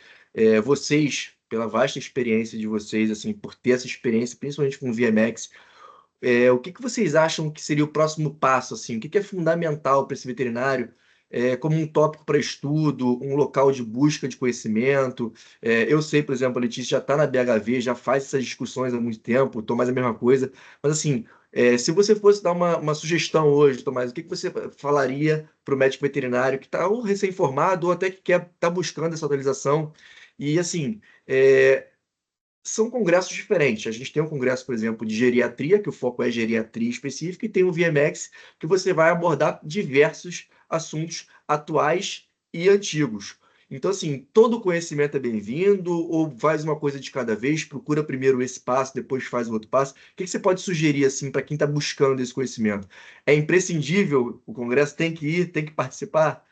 vocês, pela vasta experiência de vocês, assim, por ter essa experiência, principalmente com o VMX, o que que vocês acham que seria o próximo passo, assim? O que que é fundamental para esse veterinário, como um tópico para estudo, um local de busca de conhecimento? Eu sei, por exemplo, a Letícia já está na BHV, já faz essas discussões há muito tempo, o Tomás é a mesma coisa, mas assim, se você fosse dar uma sugestão hoje, Tomás, o que que você falaria para o médico veterinário que está ou recém-formado ou até que quer tá buscando essa atualização? E assim, são congressos diferentes. A gente tem um congresso, por exemplo, de geriatria, que o foco é geriatria específica, e tem o VMX, que você vai abordar diversos assuntos atuais e antigos. Então, assim, todo conhecimento é bem-vindo, ou faz uma coisa de cada vez, procura primeiro esse passo, depois faz o outro passo. O que que você pode sugerir, assim, para quem está buscando esse conhecimento? É imprescindível, o congresso tem que ir, tem que participar?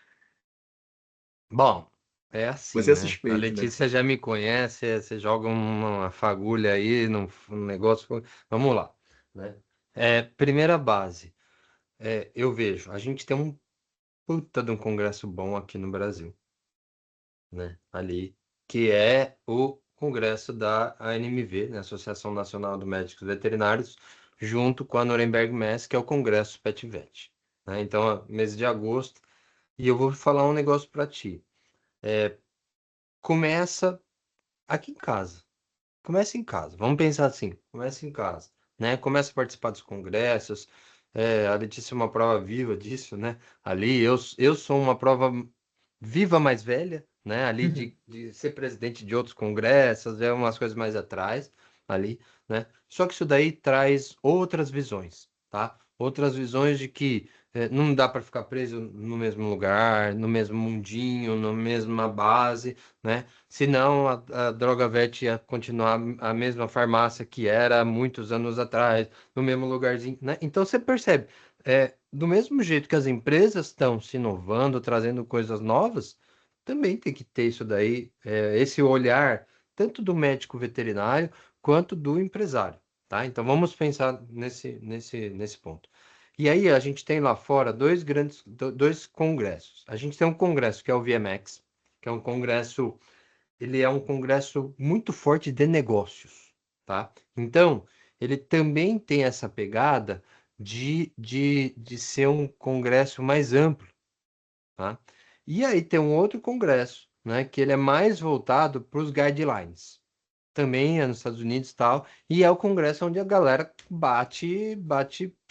Bom, é assim, Você é né? A suspeito, né? Letícia já me conhece, você joga uma fagulha aí num negócio. Vamos lá, né? Primeira base, eu vejo, a gente tem um puta de um congresso bom aqui no Brasil, né? Ali, que é o congresso da ANMV, né? Associação Nacional dos Médicos Veterinários, junto com a Nuremberg Mass, que é o congresso PetVet, né? Então, mês de agosto, e eu vou falar um negócio para ti. Começa aqui em casa. Começa em casa. Vamos pensar assim, começa em casa, né? Começa a participar dos congressos. A Letícia é uma prova viva disso, né? Ali eu sou uma prova viva mais velha, né? Ali de ser presidente de outros congressos, umas coisas mais atrás, ali, né? Só que isso daí traz outras visões, tá? Outras visões de que não dá para ficar preso no mesmo lugar, no mesmo mundinho, na mesma base, né? Senão a Drogavet ia continuar a mesma farmácia que era há muitos anos atrás, no mesmo lugarzinho, né? Então você percebe, do mesmo jeito que as empresas estão se inovando, trazendo coisas novas, também tem que ter isso daí, esse olhar, tanto do médico veterinário quanto do empresário, tá? Então vamos pensar nesse ponto. E aí a gente tem lá fora dois congressos. A gente tem um congresso que é o VMX, que é um congresso, ele é um congresso muito forte de negócios, tá? Então, ele também tem essa pegada de ser um congresso mais amplo, tá? E aí tem um outro congresso, né, que ele é mais voltado para os guidelines. Também é nos Estados Unidos e tal, e é o congresso onde a galera bate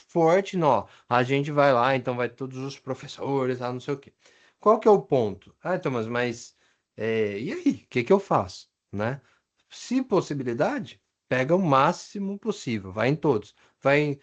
forte, não, a gente vai lá, então vai todos os professores, não sei o quê. Qual que é o ponto? Ah, Thomas, mas e aí? O que que eu faço, né? Se possibilidade, pega o máximo possível, vai em todos. Vai em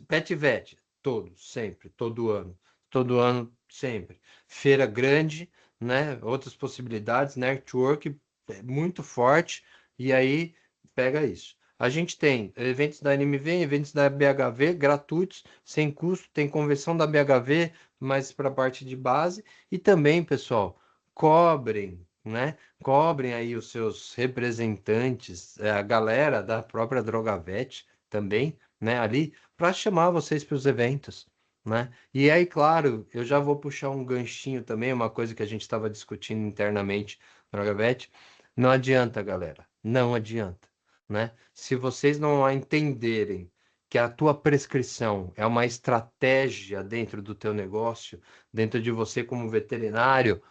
PetVet, todos, sempre, todo ano, sempre. Feira grande, né? Outras possibilidades, network muito forte, e aí pega isso. A gente tem eventos da NMV, eventos da BHV gratuitos, sem custo, tem convenção da BHV, mas para a parte de base, e também, pessoal, cobrem, né? Cobrem aí os seus representantes, a galera da própria Drogavet também, né? Ali, para chamar vocês para os eventos, né? E aí, claro, eu já vou puxar um ganchinho também, uma coisa que a gente estava discutindo internamente na Drogavet. Não adianta, galera, não adianta, né? Se vocês não entenderem que a tua prescrição é uma estratégia dentro do teu negócio, dentro de você como veterinário,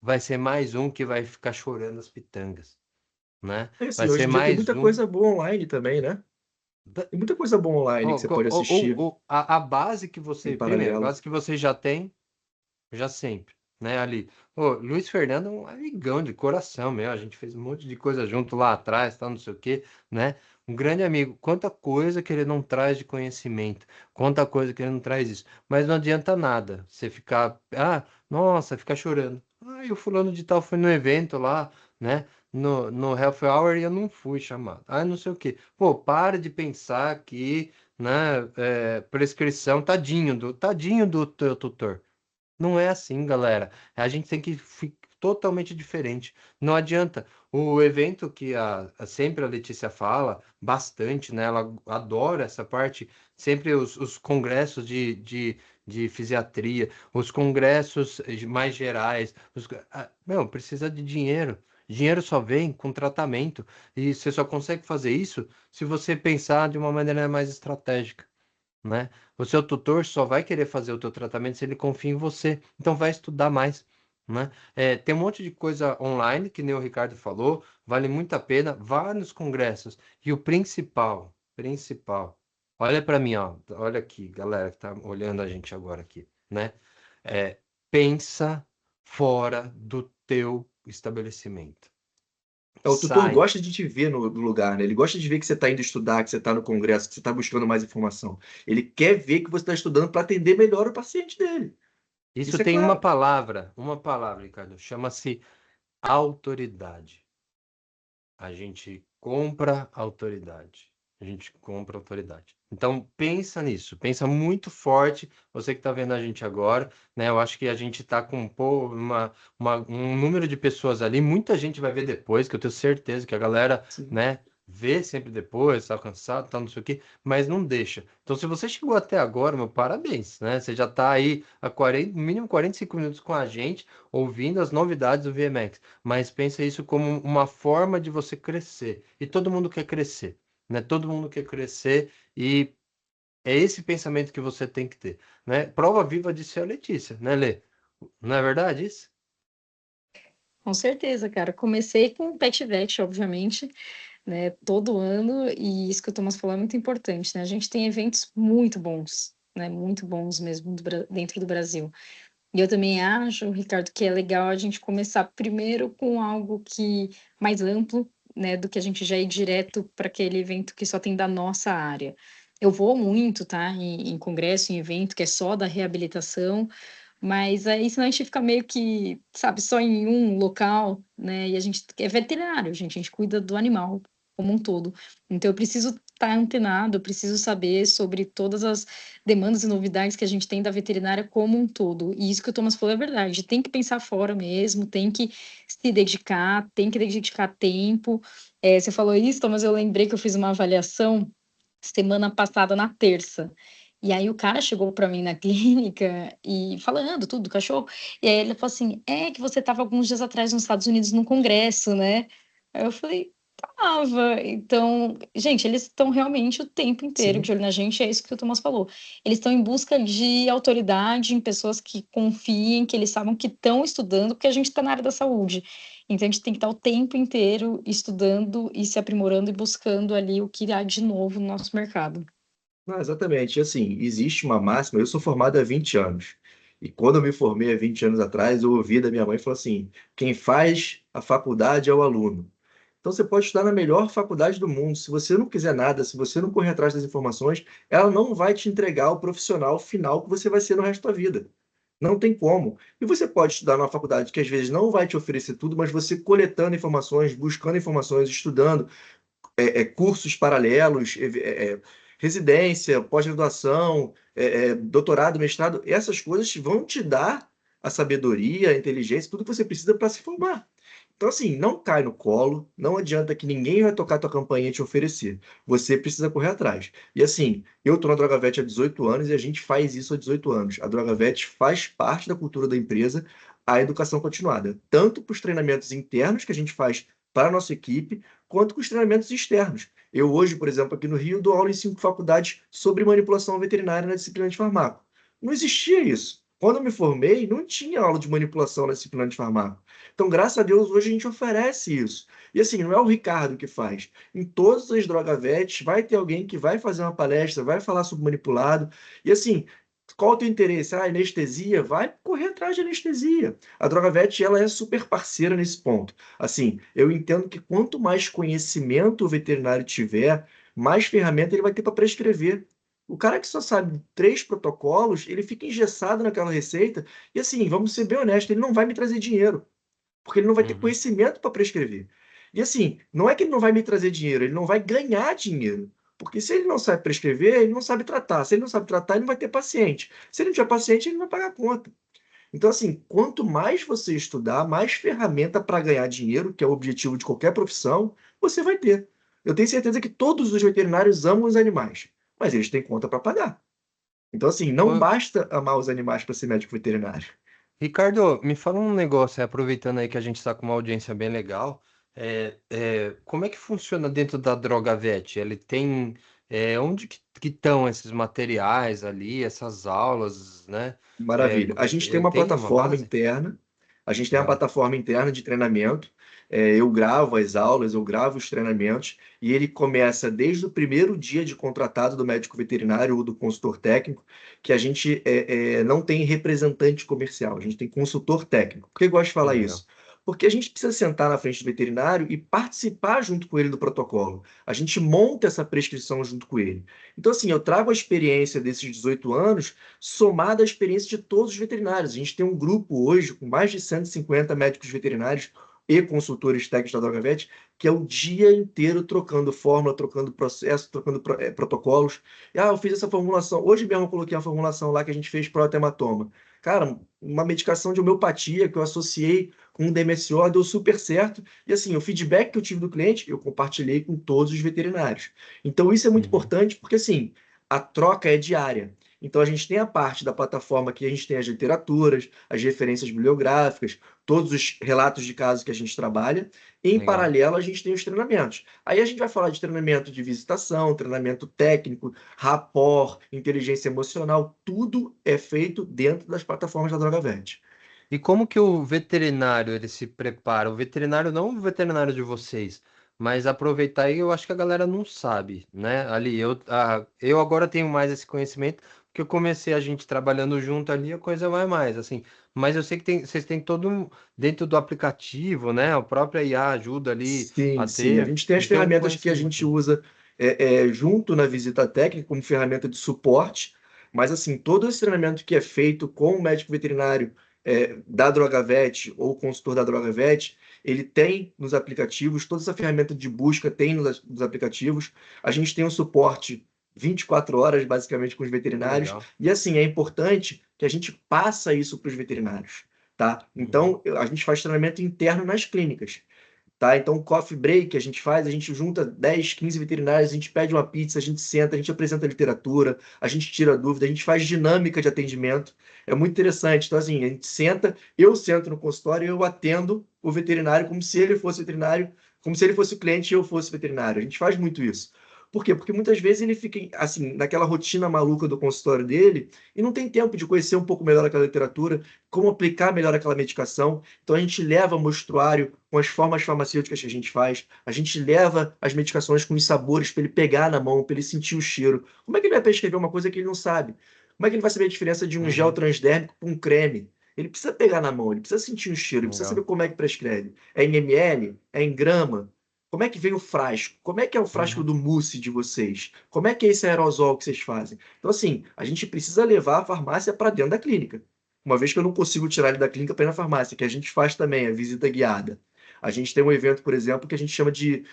vai ser mais um que vai ficar chorando as pitangas, né? É Vai assim, hoje ser em dia tem mais muita um. coisa boa online também, né? Tem muita coisa boa online que você pode assistir A base que em você. Primeiro, a paralelo. base que você já tem, já sempre. né, ali. Ô, Luiz Fernando é um amigão de coração meu, a gente fez um monte de coisa junto lá atrás, tal, não sei o quê, né? Um grande amigo. Quanta coisa que ele não traz de conhecimento, quanta coisa que ele não traz isso. Mas não adianta nada você ficar, nossa, ficar chorando. E o fulano de tal foi no evento lá, né? No Health Hour e eu não fui chamado. Não sei o quê. Pô, para de pensar que, né, prescrição, tadinho do teu tutor. Não é assim, galera. A gente tem que ficar totalmente diferente. Não adianta. O evento que sempre a Letícia fala bastante, né? Ela adora essa parte. Sempre os congressos de fisiatria, os congressos mais gerais. Meu, precisa de dinheiro. Dinheiro só vem com tratamento. E você só consegue fazer isso se você pensar de uma maneira mais estratégica, né? O seu tutor só vai querer fazer o teu tratamento se ele confia em você. Então vai estudar mais, né? Tem um monte de coisa online, que nem o Ricardo falou, vale muito a pena, vá nos congressos. E o principal, olha para mim, ó, olha aqui, galera que tá olhando a gente agora aqui, né? É, pensa fora do teu estabelecimento. O tutor Sai. gosta de te ver no lugar, né? Ele gosta de ver que você está indo estudar, que você está no congresso, que você está buscando mais informação. Ele quer ver que você está estudando para atender melhor o paciente dele. Isso Isso é tem claro. uma palavra, Ricardo, chama-se autoridade. A gente compra autoridade. A gente compra autoridade. Então pensa nisso, pensa muito forte. Você que está vendo a gente agora, né? Eu acho que a gente está com um número de pessoas ali. Muita gente vai ver depois, que eu tenho certeza que a galera, Sim. né? Vê sempre depois, tá cansado, tá não sei o quê, mas não deixa. Então, se você chegou até agora, meu parabéns, né? Você já está aí há 40, no mínimo 45 minutos com a gente, ouvindo as novidades do VMX, mas pensa isso como uma forma de você crescer. E todo mundo quer crescer, né? Todo mundo quer crescer e é esse pensamento que você tem que ter, né? Prova viva disso é a Letícia, né, Lê? Não é verdade isso? Com certeza, cara. Comecei com o PetVet, obviamente, né, todo ano, e isso que o Thomas falou é muito importante, né? A gente tem eventos muito bons, né? Muito bons mesmo dentro do Brasil. E eu também acho, Ricardo, que é legal a gente começar primeiro com algo que mais amplo, né, do que a gente já ir direto para aquele evento que só tem da nossa área. Eu vou muito, tá, em congresso, em evento que é só da reabilitação, mas aí senão a gente fica meio que, sabe, só em um local, né? E a gente é veterinário, gente, a gente cuida do animal como um todo. Então eu preciso estar antenado, eu preciso saber sobre todas as demandas e novidades que a gente tem da veterinária como um todo. E isso que o Thomas falou é verdade. Tem que pensar fora mesmo, tem que se dedicar, tem que dedicar tempo. Você falou isso, Thomas, eu lembrei que eu fiz uma avaliação semana passada na terça. E aí o cara chegou para mim na clínica e falando tudo do cachorro. E aí ele falou assim: é que você estava alguns dias atrás nos Estados Unidos num congresso, né? Aí eu falei, tava. Então, gente, eles estão realmente o tempo inteiro Sim. de olho na gente, é isso que o Thomas falou. Eles estão em busca de autoridade, em pessoas que confiem, que eles sabem que estão estudando, porque a gente está na área da saúde. Então, a gente tem que estar o tempo inteiro estudando e se aprimorando e buscando ali o que há de novo no nosso mercado. Não, exatamente. Assim, existe uma máxima. Eu sou formado há 20 anos. E quando eu me formei há 20 anos atrás, eu ouvi da minha mãe falar assim: quem faz a faculdade é o aluno. Então você pode estudar na melhor faculdade do mundo. Se você não quiser nada, se você não correr atrás das informações, ela não vai te entregar o profissional final que você vai ser no resto da vida. Não tem como. E você pode estudar numa faculdade que às vezes não vai te oferecer tudo, mas você coletando informações, buscando informações, estudando, cursos paralelos, residência, pós-graduação, doutorado, mestrado, essas coisas vão te dar a sabedoria, a inteligência, tudo que você precisa para se formar. Então, assim, não cai no colo, não adianta que ninguém vai tocar tua campainha e te oferecer. Você precisa correr atrás. E assim, eu estou na DrogaVet há 18 anos e a gente faz isso há 18 anos. A DrogaVet faz parte da cultura da empresa a educação continuada, tanto para os treinamentos internos que a gente faz para a nossa equipe, quanto com os treinamentos externos. Eu hoje, por exemplo, aqui no Rio, dou aula em 5 faculdades sobre manipulação veterinária na disciplina de farmaco. Não existia isso. Quando eu me formei, não tinha aula de manipulação na disciplina de farmaco. Então, graças a Deus, hoje a gente oferece isso. E assim, não é o Ricardo que faz. Em todas as drogavetes vai ter alguém que vai fazer uma palestra, vai falar sobre manipulado. E assim, Qual o teu interesse? Ah, anestesia? Vai correr atrás de anestesia. A Drogavet, ela é super parceira nesse ponto. Assim, eu entendo que quanto mais conhecimento o veterinário tiver, mais ferramenta ele vai ter para prescrever. O cara que só sabe 3 protocolos, ele fica engessado naquela receita. E assim, vamos ser bem honestos, ele não vai me trazer dinheiro, porque ele não vai ter Uhum. conhecimento para prescrever. E assim, não é que ele não vai me trazer dinheiro, ele não vai ganhar dinheiro. Porque se ele não sabe prescrever, ele não sabe tratar. Se ele não sabe tratar, ele não vai ter paciente. Se ele não tiver paciente, ele não vai pagar a conta. Então, assim, quanto mais você estudar, mais ferramenta para ganhar dinheiro, que é o objetivo de qualquer profissão, você vai ter. Eu tenho certeza que todos os veterinários amam os animais, mas eles têm conta para pagar. Então, assim, não Ô, basta amar os animais para ser médico veterinário. Ricardo, me fala um negócio, aproveitando aí que a gente está com uma audiência bem legal, como é que funciona dentro da Drogavet? Ele tem, onde que estão esses materiais ali, essas aulas, né? Maravilha. A gente tem Ele uma tem uma plataforma base? interna, a gente tem uma Legal. plataforma interna de treinamento. Eu gravo as aulas, eu gravo os treinamentos, e ele começa desde o primeiro dia de contratado do médico veterinário ou do consultor técnico, que a gente não tem representante comercial, a gente tem consultor técnico. Por que eu gosto de falar Legal. isso? Porque a gente precisa sentar na frente do veterinário e participar junto com ele do protocolo. A gente monta essa prescrição junto com ele. Então, assim, eu trago a experiência desses 18 anos somada à experiência de todos os veterinários. A gente tem um grupo hoje com mais de 150 médicos veterinários e consultores técnicos da Drogavet, que é o dia inteiro trocando fórmula, trocando processo, trocando protocolos. E, eu fiz essa formulação. Hoje mesmo eu coloquei a formulação lá que a gente fez para o hematoma. Cara, uma medicação de homeopatia que eu associei com um DMSO deu super certo. E assim, o feedback que eu tive do cliente, eu compartilhei com todos os veterinários. Então isso é muito Uhum. importante porque assim, a troca é diária. Então, a gente tem a parte da plataforma que a gente tem as literaturas, as referências bibliográficas, todos os relatos de casos que a gente trabalha. E, em Legal. paralelo, a gente tem os treinamentos. Aí a gente vai falar de treinamento de visitação, treinamento técnico, rapport, inteligência emocional. Tudo é feito dentro das plataformas da Drogavet. E como que o veterinário ele se prepara? O veterinário, não o veterinário de vocês, mas aproveitar aí, eu acho que a galera não sabe, né? Ali, eu agora tenho mais esse conhecimento, porque eu comecei a gente trabalhando junto ali, a coisa vai mais, assim. Mas eu sei que vocês têm todo dentro do aplicativo, né? A própria IA ajuda ali Sim, a sim. A ter, gente tem as e ter um ferramentas que a gente conhecimento. usa junto na visita técnica como ferramenta de suporte, mas assim, todo esse treinamento que é feito com o médico veterinário da Drogavet ou consultor da Drogavet, ele tem nos aplicativos, toda essa ferramenta de busca tem nos aplicativos. A gente tem um suporte 24 horas, basicamente, com os Que veterinários. legal. E assim, é importante que a gente passa isso para os veterinários, tá? Uhum. Então, a gente faz treinamento interno nas clínicas. Tá? Então, o coffee break que a gente faz, a gente junta 10, 15 veterinários, a gente pede uma pizza, a gente senta, a gente apresenta literatura, a gente tira dúvida, a gente faz dinâmica de atendimento. É muito interessante. Então, assim, a gente senta, eu sento no consultório e eu atendo o veterinário como se ele fosse veterinário, como se ele fosse o cliente e eu fosse veterinário. A gente faz muito isso. Por quê? Porque muitas vezes ele fica, assim, naquela rotina maluca do consultório dele e não tem tempo de conhecer um pouco melhor aquela literatura, como aplicar melhor aquela medicação. Então, a gente leva mostruário com as formas farmacêuticas que a gente faz, a gente leva as medicações com os sabores para ele pegar na mão, para ele sentir o cheiro. Como é que ele vai prescrever uma coisa que ele não sabe? Como é que ele vai saber a diferença de um gel Uhum. transdérmico para um creme? Ele precisa pegar na mão, ele precisa sentir o cheiro, ele precisa saber Legal. como é que prescreve. É em ml? É em grama? Como é que vem o frasco? Como é que é o frasco Uhum. do mousse de vocês? Como é que é esse aerosol que vocês fazem? Então, assim, a gente precisa levar a farmácia para dentro da clínica. Uma vez que eu não consigo tirar ele da clínica para ir na farmácia, que a gente faz também, a visita guiada. A gente tem um evento, por exemplo, que a gente chama de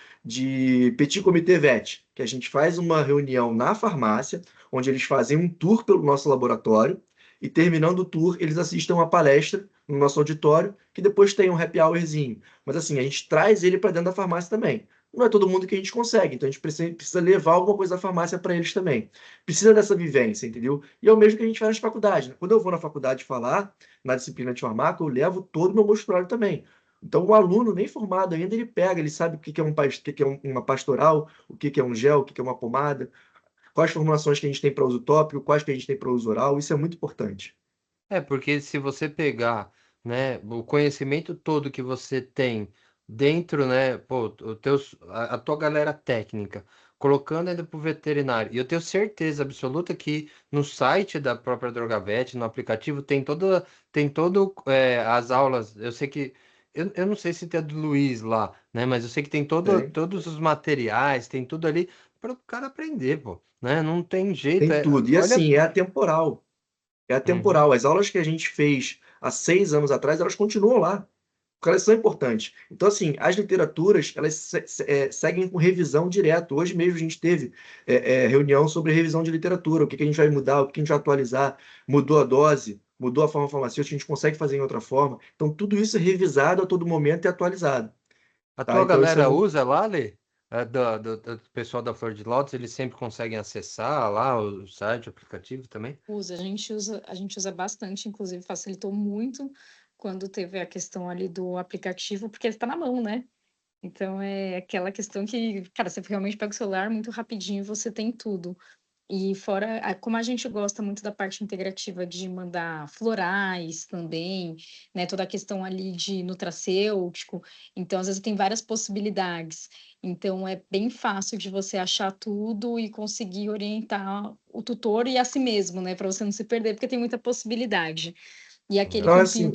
Petit Comité VET, que a gente faz uma reunião na farmácia, onde eles fazem um tour pelo nosso laboratório, e terminando o tour, eles assistem uma palestra no nosso auditório, que depois tem um happy hourzinho. Mas assim, a gente traz ele para dentro da farmácia também. Não é todo mundo que a gente consegue, então a gente precisa levar alguma coisa da farmácia para eles também. Precisa dessa vivência, entendeu? E é o mesmo que a gente faz nas faculdades, né? Quando eu vou na faculdade falar, na disciplina de farmácia, eu levo todo o meu mostruário também. Então, o aluno, nem formado ainda, ele pega, ele sabe o que é uma pastoral, o que é um gel, o que é uma pomada, quais formulações que a gente tem para uso tópico, quais que a gente tem para uso oral, isso é muito importante. Porque se você pegar, né, o conhecimento todo que você tem dentro, né, pô, a tua galera técnica, colocando ainda para o veterinário. E eu tenho certeza absoluta que no site da própria Drogavet, no aplicativo, tem todo as aulas. Eu sei que eu não sei se tem a do Luiz lá, né? Mas eu sei que tem Tem, todos os materiais, tem tudo ali para o cara aprender, pô, né? Não tem jeito. tem tudo. E Olha. assim, é atemporal. É Uhum. atemporal. As aulas que a gente fez há 6 anos atrás, elas continuam lá. Porque elas são importantes. Então, assim, as literaturas, elas seguem com revisão direto. Hoje mesmo a gente teve reunião sobre revisão de literatura, o que que a gente vai mudar, o que que a gente vai atualizar, mudou a dose, mudou a forma farmacêutica, a gente consegue fazer em outra forma. Então, tudo isso é revisado a todo momento e atualizado, A tá? tua Então, isso é galera muito... usa lá, Lê? Do pessoal da Flor de Lótus, eles sempre conseguem acessar lá o site, o aplicativo também? Usa, a gente usa bastante, inclusive facilitou muito quando teve a questão ali do aplicativo, porque ele está na mão, né? Então é aquela questão que, cara, você realmente pega o celular muito rapidinho, você tem tudo. E fora, como a gente gosta muito da parte integrativa de mandar florais também, né? Toda a questão ali de nutracêutico, então às vezes tem várias possibilidades. Então é bem fácil de você achar tudo e conseguir orientar o tutor e a si mesmo, né? Para você não se perder, porque tem muita possibilidade. E aquele Então, campinho assim,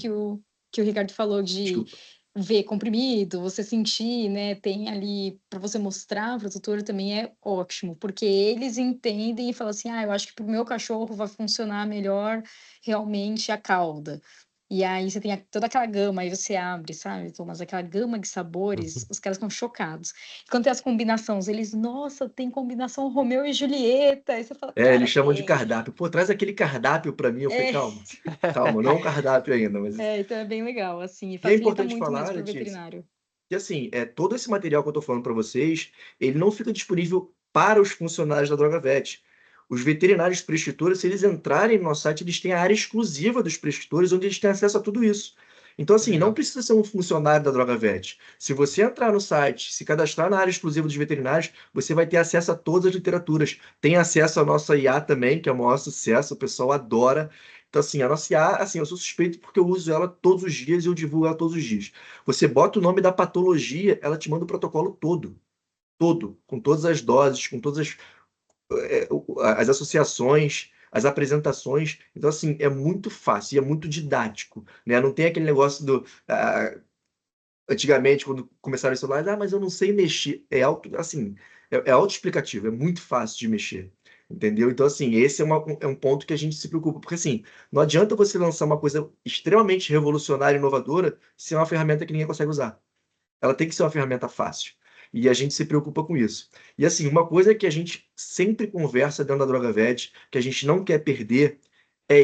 que o Ricardo falou de desculpa. ver comprimido, você sentir, né? Tem ali para você mostrar para o tutor também é ótimo, porque eles entendem e falam assim: ah, eu acho que para o meu cachorro vai funcionar melhor realmente a cauda. E aí você tem toda aquela gama, aí você abre, sabe, Thomas, aquela gama de sabores, os caras ficam chocados. Quando tem as combinações, eles, nossa, tem combinação Romeu e Julieta. Aí você fala, Eles cara, chamam de tem. cardápio. Pô, traz aquele cardápio para mim. Eu falei, É, calma, calma, não é um cardápio ainda, mas... então é bem legal, assim, e E é facilita importante muito mesmo falar, para o Letícia, veterinário. que assim, todo esse material que eu estou falando para vocês, ele não fica disponível para os funcionários da Drogavet. Os veterinários prescritores, se eles entrarem no nosso site, eles têm a área exclusiva dos prescritores, onde eles têm acesso a tudo isso. Então, Que assim, não legal. precisa ser um funcionário da Drogavet. Se você entrar no site, se cadastrar na área exclusiva dos veterinários, você vai ter acesso a todas as literaturas. Tem acesso à nossa IA também, que é o maior sucesso, o pessoal adora. Então, assim, a nossa IA, assim, eu sou suspeito porque eu uso ela todos os dias e eu divulgo ela todos os dias. Você bota o nome da patologia, ela te manda o protocolo todo, todo, com todas as doses, com todas as associações, as apresentações. Então, assim, é muito fácil e é muito didático, né? Não tem aquele negócio do... antigamente, quando começaram os celulares, mas eu não sei mexer. Assim, é autoexplicativo, é muito fácil de mexer. Entendeu? Então, assim, esse é um ponto que a gente se preocupa, porque assim, não adianta você lançar uma coisa extremamente revolucionária e inovadora se é uma ferramenta que ninguém consegue usar. Ela tem que ser uma ferramenta fácil. E a gente se preocupa com isso. E assim, uma coisa que a gente sempre conversa dentro da Drogavet, que a gente não quer perder, é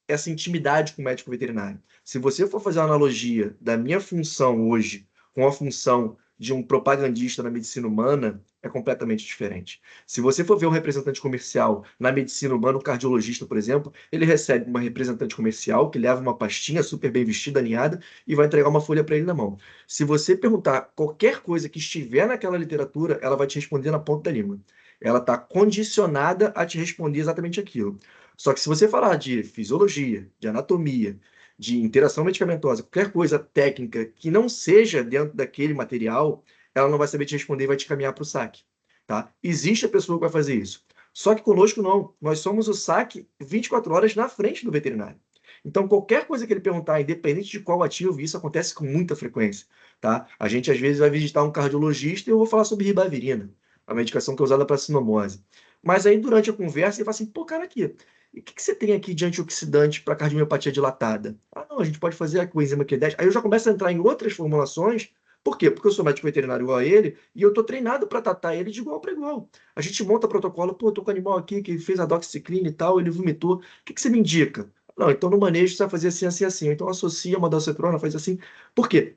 essa intimidade com o médico veterinário. Se você for fazer uma analogia da minha função hoje com a função de um propagandista na medicina humana, é completamente diferente. Se você for ver um representante comercial na medicina humana, um cardiologista, por exemplo, ele recebe uma representante comercial que leva uma pastinha super bem vestida, alinhada, e vai entregar uma folha para ele na mão. Se você perguntar qualquer coisa que estiver naquela literatura, ela vai te responder na ponta da língua. Ela está condicionada a te responder exatamente aquilo. Só que se você falar de fisiologia, de anatomia, de interação medicamentosa, qualquer coisa técnica que não seja dentro daquele material, ela não vai saber te responder e vai te caminhar para o saque. Tá? Existe a pessoa que vai fazer isso. Só que conosco não. Nós somos o saque 24 horas na frente do veterinário. Então, qualquer coisa que ele perguntar, independente de qual ativo, isso acontece com muita frequência, tá? A gente, às vezes, vai visitar um cardiologista e eu vou falar sobre ribavirina, a medicação que é usada para sinomose. Mas aí, durante a conversa, ele fala assim, pô, cara, aqui, e o que você tem aqui de antioxidante para cardiomiopatia dilatada? Ah, não, a gente pode fazer a coenzima Q10. Aí eu já começo a entrar em outras formulações. Por quê? Porque eu sou médico veterinário igual a ele e eu tô treinado para tratar ele de igual para igual. A gente monta protocolo, pô, tô com um animal aqui que fez a doxiciclina e tal, ele vomitou. O que você me indica? Não, então no manejo você vai fazer assim, assim, assim. Então associa uma dalcetrona, faz assim. Por quê?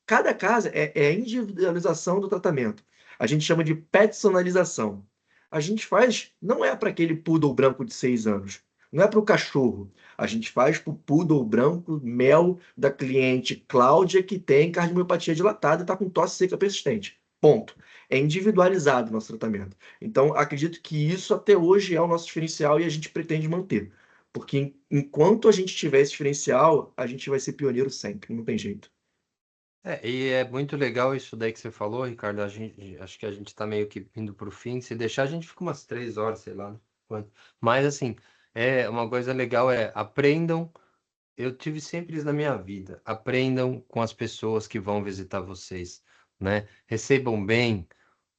Cada caso é a individualização do tratamento. A gente chama de personalização. A gente faz, não é para aquele poodle branco de 6 anos. Não é para o cachorro. A gente faz para o poodle branco mel da cliente Cláudia, que tem cardiomiopatia dilatada e está com tosse seca persistente. Ponto. É individualizado o nosso tratamento. Então, acredito que isso até hoje é o nosso diferencial e a gente pretende manter. Porque enquanto a gente tiver esse diferencial, a gente vai ser pioneiro sempre, não tem jeito. E é muito legal isso daí que você falou, Ricardo. Acho que a gente tá meio que indo pro fim. Se deixar, a gente fica umas 3 horas, sei lá, né? Mas assim, uma coisa legal aprendam. Eu tive sempre isso na minha vida. Aprendam com as pessoas que vão visitar vocês, né? Recebam bem,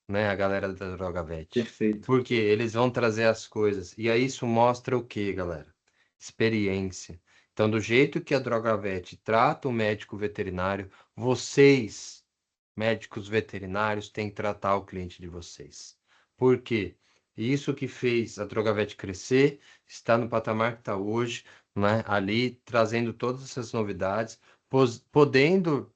né, a galera da Droga Vet. Perfeito. Porque eles vão trazer as coisas. E aí isso mostra o quê, galera? Experiência. Então, do jeito que a Droga Vet trata o médico veterinário, vocês, médicos veterinários, têm que tratar o cliente de vocês. Por quê? Isso que fez a Droga Vet crescer, está no patamar que está hoje, né? Ali trazendo todas essas novidades, podendo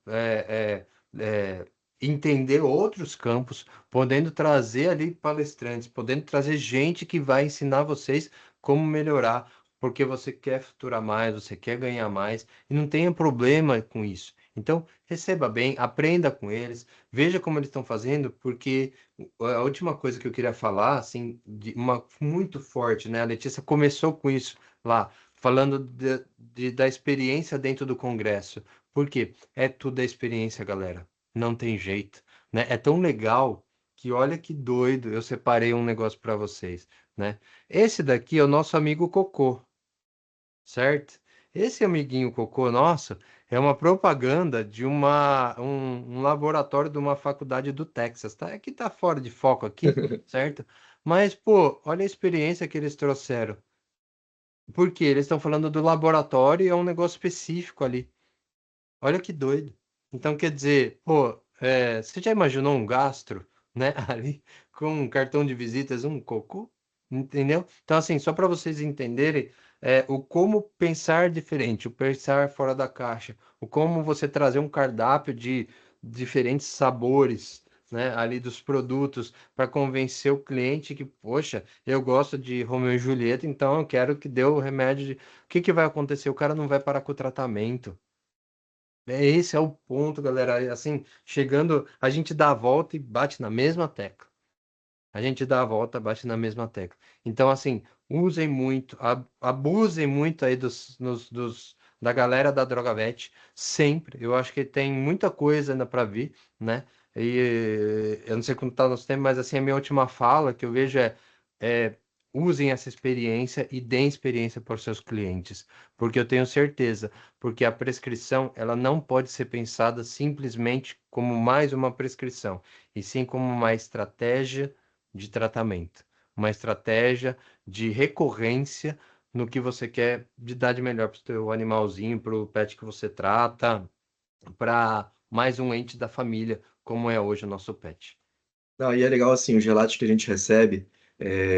entender outros campos, podendo trazer ali palestrantes, podendo trazer gente que vai ensinar vocês como melhorar, porque você quer faturar mais, você quer ganhar mais, e não tenha problema com isso. Então, receba bem, aprenda com eles, veja como eles estão fazendo, porque a última coisa que eu queria falar, assim, de uma muito forte, né? A Letícia começou com isso lá, falando da experiência dentro do Congresso. Por quê? É tudo a experiência, galera. Não tem jeito, né? É tão legal que olha que doido, eu separei um negócio para vocês, né? Esse daqui é o nosso amigo Cocô, certo? Esse amiguinho Cocô nosso é uma propaganda de um laboratório de uma faculdade do Texas, tá? Aqui tá fora de foco aqui, certo? Mas, pô, olha a experiência que eles trouxeram. Porque eles estão falando do laboratório e é um negócio específico ali. Olha que doido. Então, quer dizer, pô, você já imaginou um gastro, né, ali com um cartão de visitas, um cocô? Entendeu? Então, assim, só para vocês entenderem o como pensar diferente, o pensar fora da caixa, o como você trazer um cardápio de diferentes sabores, né, ali dos produtos para convencer o cliente que, poxa, eu gosto de Romeu e Julieta, então eu quero que dê o remédio de... O que que vai acontecer? O cara não vai parar com o tratamento. Esse é o ponto, galera. Assim, chegando, a gente dá a volta e bate na mesma tecla. A gente dá a volta, bate na mesma tecla. Então, assim, usem muito, abusem muito aí da galera da Drogavet, sempre. Eu acho que tem muita coisa ainda para vir, né? E eu não sei como está o nosso tempo, mas assim, a minha última fala que eu vejo é usem essa experiência e deem experiência para os seus clientes, porque eu tenho certeza, porque a prescrição, ela não pode ser pensada simplesmente como mais uma prescrição, e sim como uma estratégia de tratamento, uma estratégia de recorrência no que você quer de dar de melhor para o seu animalzinho, para o pet que você trata, para mais um ente da família, como é hoje o nosso pet. Não, e é legal assim, os relatos que a gente recebe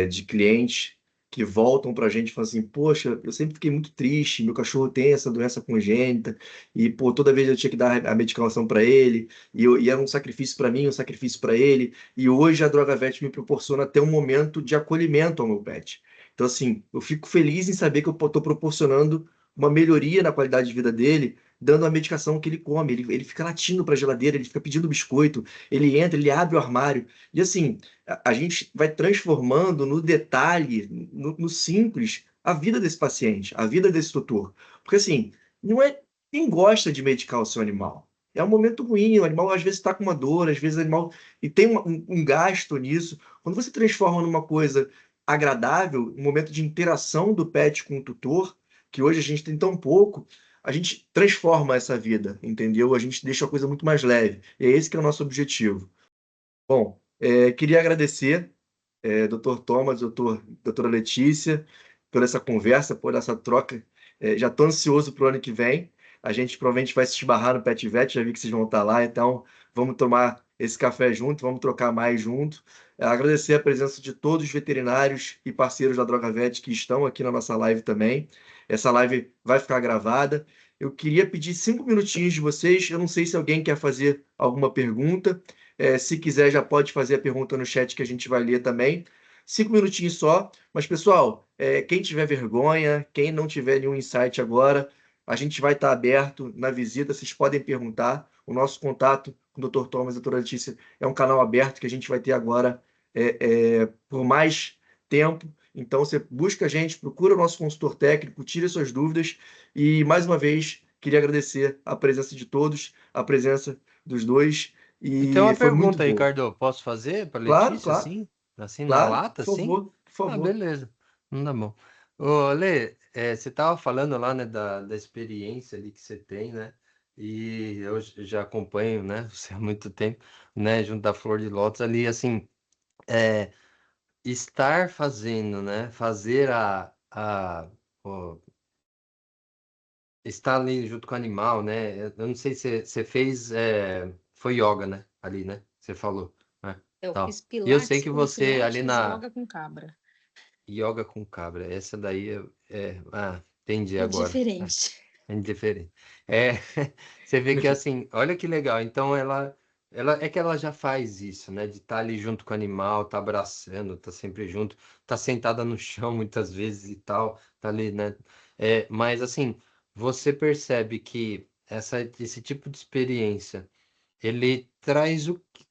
de clientes que voltam para a gente e falam assim, poxa, eu sempre fiquei muito triste, meu cachorro tem essa doença congênita, e pô, toda vez eu tinha que dar a medicação para ele, e era um sacrifício para mim, um sacrifício para ele, e hoje a Droga Vet me proporciona até um momento de acolhimento ao meu pet. Então, assim, eu fico feliz em saber que eu estou proporcionando uma melhoria na qualidade de vida dele, dando a medicação que ele come. Ele fica latindo para a geladeira, ele fica pedindo biscoito, ele entra, ele abre o armário. E assim, a gente vai transformando no detalhe, no simples, a vida desse paciente, a vida desse tutor. Porque assim, não é quem gosta de medicar o seu animal. É um momento ruim, o animal às vezes está com uma dor, às vezes o animal. E tem um gasto nisso. Quando você transforma numa coisa agradável, um momento de interação do pet com o tutor, que hoje a gente tem tão pouco, a gente transforma essa vida, entendeu? A gente deixa a coisa muito mais leve. E é esse que é o nosso objetivo. Bom, queria agradecer, Dr. Thomas, doutora Letícia, por essa conversa, por essa troca. Já estou ansioso para o ano que vem. A gente provavelmente vai se esbarrar no Pet Vet, já vi que vocês vão estar lá, então vamos tomar esse café junto, vamos trocar mais junto. Agradecer a presença de todos os veterinários e parceiros da Droga Vet que estão aqui na nossa live também. Essa live vai ficar gravada. Eu queria pedir 5 minutinhos de vocês. Eu não sei se alguém quer fazer alguma pergunta. Se quiser, já pode fazer a pergunta no chat que a gente vai ler também. 5 minutinhos só. Mas, pessoal, quem tiver vergonha, quem não tiver nenhum insight agora, a gente vai estar aberto na visita. Vocês podem perguntar. O nosso contato com o Dr. Thomas e a doutora Letícia é um canal aberto que a gente vai ter agora por mais tempo. Então, você busca a gente, procura o nosso consultor técnico, tira suas dúvidas. E, mais uma vez, Queria agradecer a presença de todos, a presença dos dois, E tem uma e foi muito pergunta, boa. Ricardo, posso fazer para Claro, Letícia, claro, assim na claro, lata, por assim? favor, por Ah, favor. beleza, não dá bom. Ô, Lê, você tava falando lá, né, da experiência ali que você tem, né? E eu já acompanho, né, você há muito tempo, né, junto da Flor de Lótus ali, assim, é, estar fazendo, né, fazer estar ali junto com o animal, né? Eu não sei se você fez, foi yoga, né? Ali, né? Você falou, né? Eu fiz Tal. E eu sei pilates que com você ali filhotes e na yoga com cabra. yoga com cabra, essa daí entendi É agora. diferente. É indiferente. É, você vê que assim, olha que legal. Então ela é que ela já faz isso, né? De estar ali junto com o animal, tá abraçando, tá sempre junto, tá sentada no chão muitas vezes e tal, tá ali, né? Mas assim, você percebe que esse tipo de experiência ele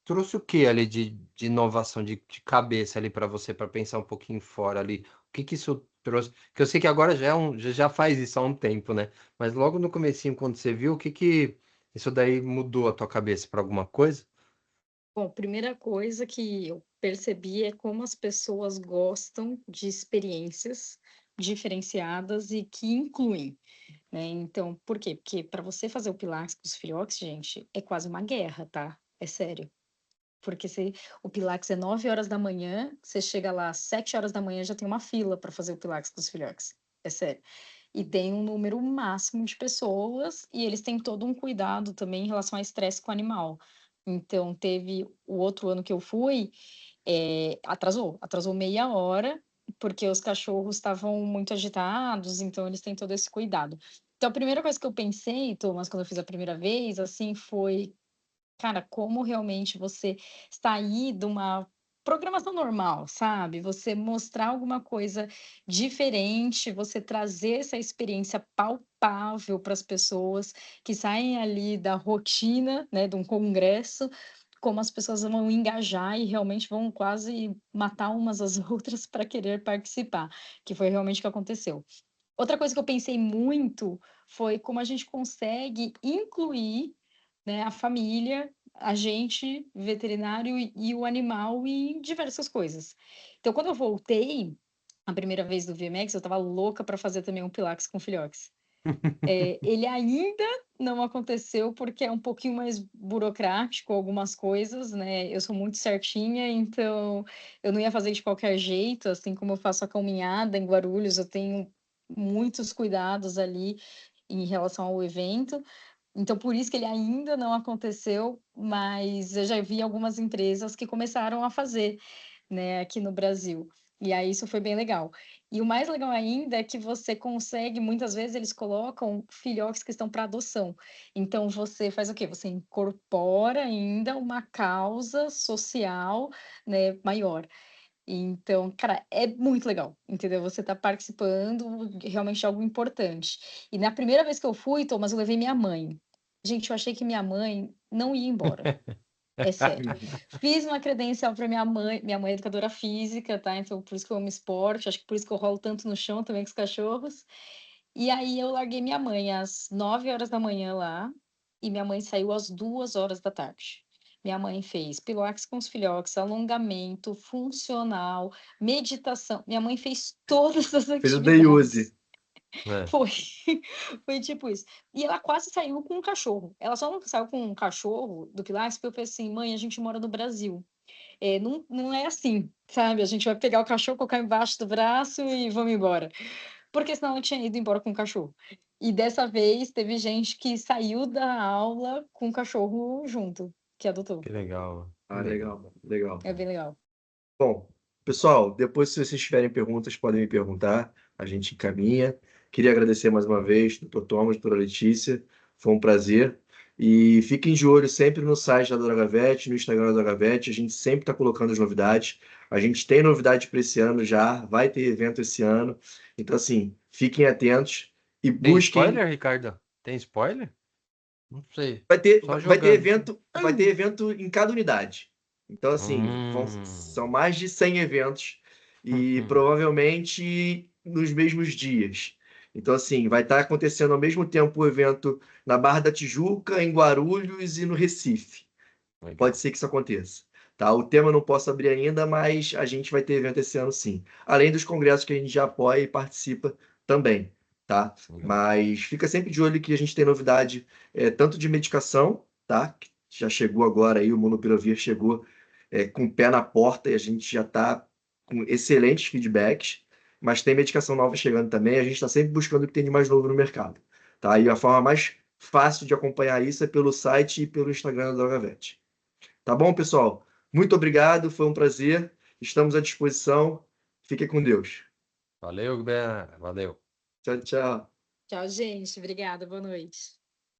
trouxe o que ali de inovação de cabeça ali para você, para pensar um pouquinho fora ali? O que que isso trouxe? Que eu sei que agora já faz isso há um tempo, né? Mas logo no comecinho, quando você viu, o que que isso daí mudou a tua cabeça para alguma coisa? Bom, primeira coisa que eu percebi é como as pessoas gostam de experiências diferenciadas e que incluem, né? Então, por quê? Porque para você fazer o Pilates com os filhotes, gente, é quase uma guerra, tá? É sério. Porque o Pilates é 9 horas da manhã, você chega lá às 7 horas da manhã, já tem uma fila para fazer o Pilates com os filhotes. É sério. E tem um número máximo de pessoas, e eles têm todo um cuidado também em relação ao estresse com o animal. Então, teve o outro ano que eu fui, atrasou meia hora, porque os cachorros estavam muito agitados, então eles têm todo esse cuidado. Então, a primeira coisa que eu pensei, Thomas, quando eu fiz a primeira vez, assim, foi cara, como realmente você sair de uma programação normal, sabe? Você mostrar alguma coisa diferente, você trazer essa experiência palpável para as pessoas que saem ali da rotina, né, de um congresso, como as pessoas vão engajar e realmente vão quase matar umas às outras para querer participar, que foi realmente o que aconteceu. Outra coisa que eu pensei muito foi como a gente consegue incluir, né, a família, a gente, veterinário e o animal em diversas coisas. Então, quando eu voltei, a primeira vez do VMX, eu estava louca para fazer também um Pilates com filhotes. Ele ainda não aconteceu porque é um pouquinho mais burocrático algumas coisas, né? Eu sou muito certinha, então eu não ia fazer de qualquer jeito, assim como eu faço a caminhada em Guarulhos, eu tenho muitos cuidados ali em relação ao evento. Então, por isso que ele ainda não aconteceu, mas eu já vi algumas empresas que começaram a fazer, né, aqui no Brasil. E aí isso foi bem legal. E o mais legal ainda é que você consegue, muitas vezes eles colocam filhotes que estão para adoção. Então você faz o quê? Você incorpora ainda uma causa social, né, maior. Então, cara, é muito legal, entendeu? Você tá participando realmente de algo importante. E na primeira vez que eu fui, Thomas, eu levei minha mãe. Gente, eu achei que minha mãe não ia embora. É sério. Fiz uma credencial para minha mãe é educadora física, tá? Então, por isso que eu amo esporte, acho que por isso que eu rolo tanto no chão também com os cachorros. E aí eu larguei minha mãe às 9 horas da manhã lá, e minha mãe saiu às 2 horas da tarde. Minha mãe fez pilates com os filhotes, alongamento, funcional, meditação. Minha mãe fez todas as Fez o day atividades. use. É, Foi, foi tipo isso. E ela quase saiu com um cachorro. Ela só não saiu com um cachorro do Pilates porque eu falei assim, mãe, a gente mora no Brasil. Não, não é assim, sabe? A gente vai pegar o cachorro, colocar embaixo do braço e vamos embora. Porque senão eu tinha ido embora com o cachorro. E dessa vez teve gente que saiu da aula com o cachorro junto, que adotou. que legal, que Ah, legal. legal, legal. É bem legal. Bom, pessoal, depois, se vocês tiverem perguntas, podem me perguntar, a gente encaminha. Queria agradecer mais uma vez, doutor Thomas, doutora Letícia, foi um prazer. E fiquem de olho sempre no site da Dragavet, no Instagram da Dragavet, a gente sempre está colocando as novidades. A gente tem novidade para esse ano já, vai ter evento esse ano. Então, assim, fiquem atentos e Tem busquem. spoiler, Ricardo? Tem spoiler? Não sei. Vai ter, Só vai ter jogando. evento, vai ter evento em cada unidade. Então, assim, são Hum. mais de 100 eventos e provavelmente nos mesmos dias. Então, assim, vai estar acontecendo ao mesmo tempo o evento na Barra da Tijuca, em Guarulhos e no Recife. Legal. Pode ser que isso aconteça. Tá? O tema eu não posso abrir ainda, mas a gente vai ter evento esse ano sim. Além dos congressos que a gente já apoia e participa também. Tá? Legal. Mas fica sempre de olho que a gente tem novidade, tanto de medicação, tá? Que já chegou agora aí, o Molnupiravir chegou com o pé na porta e a gente já está com excelentes feedbacks, mas tem medicação nova chegando também, a gente está sempre buscando o que tem de mais novo no mercado. Tá? E a forma mais fácil de acompanhar isso é pelo site e pelo Instagram da DrogaVet. Tá bom, pessoal? Muito obrigado, foi um prazer. Estamos à disposição. Fique com Deus. Valeu, Guilherme. Valeu. Tchau, tchau. Tchau, gente. Obrigada. Boa noite.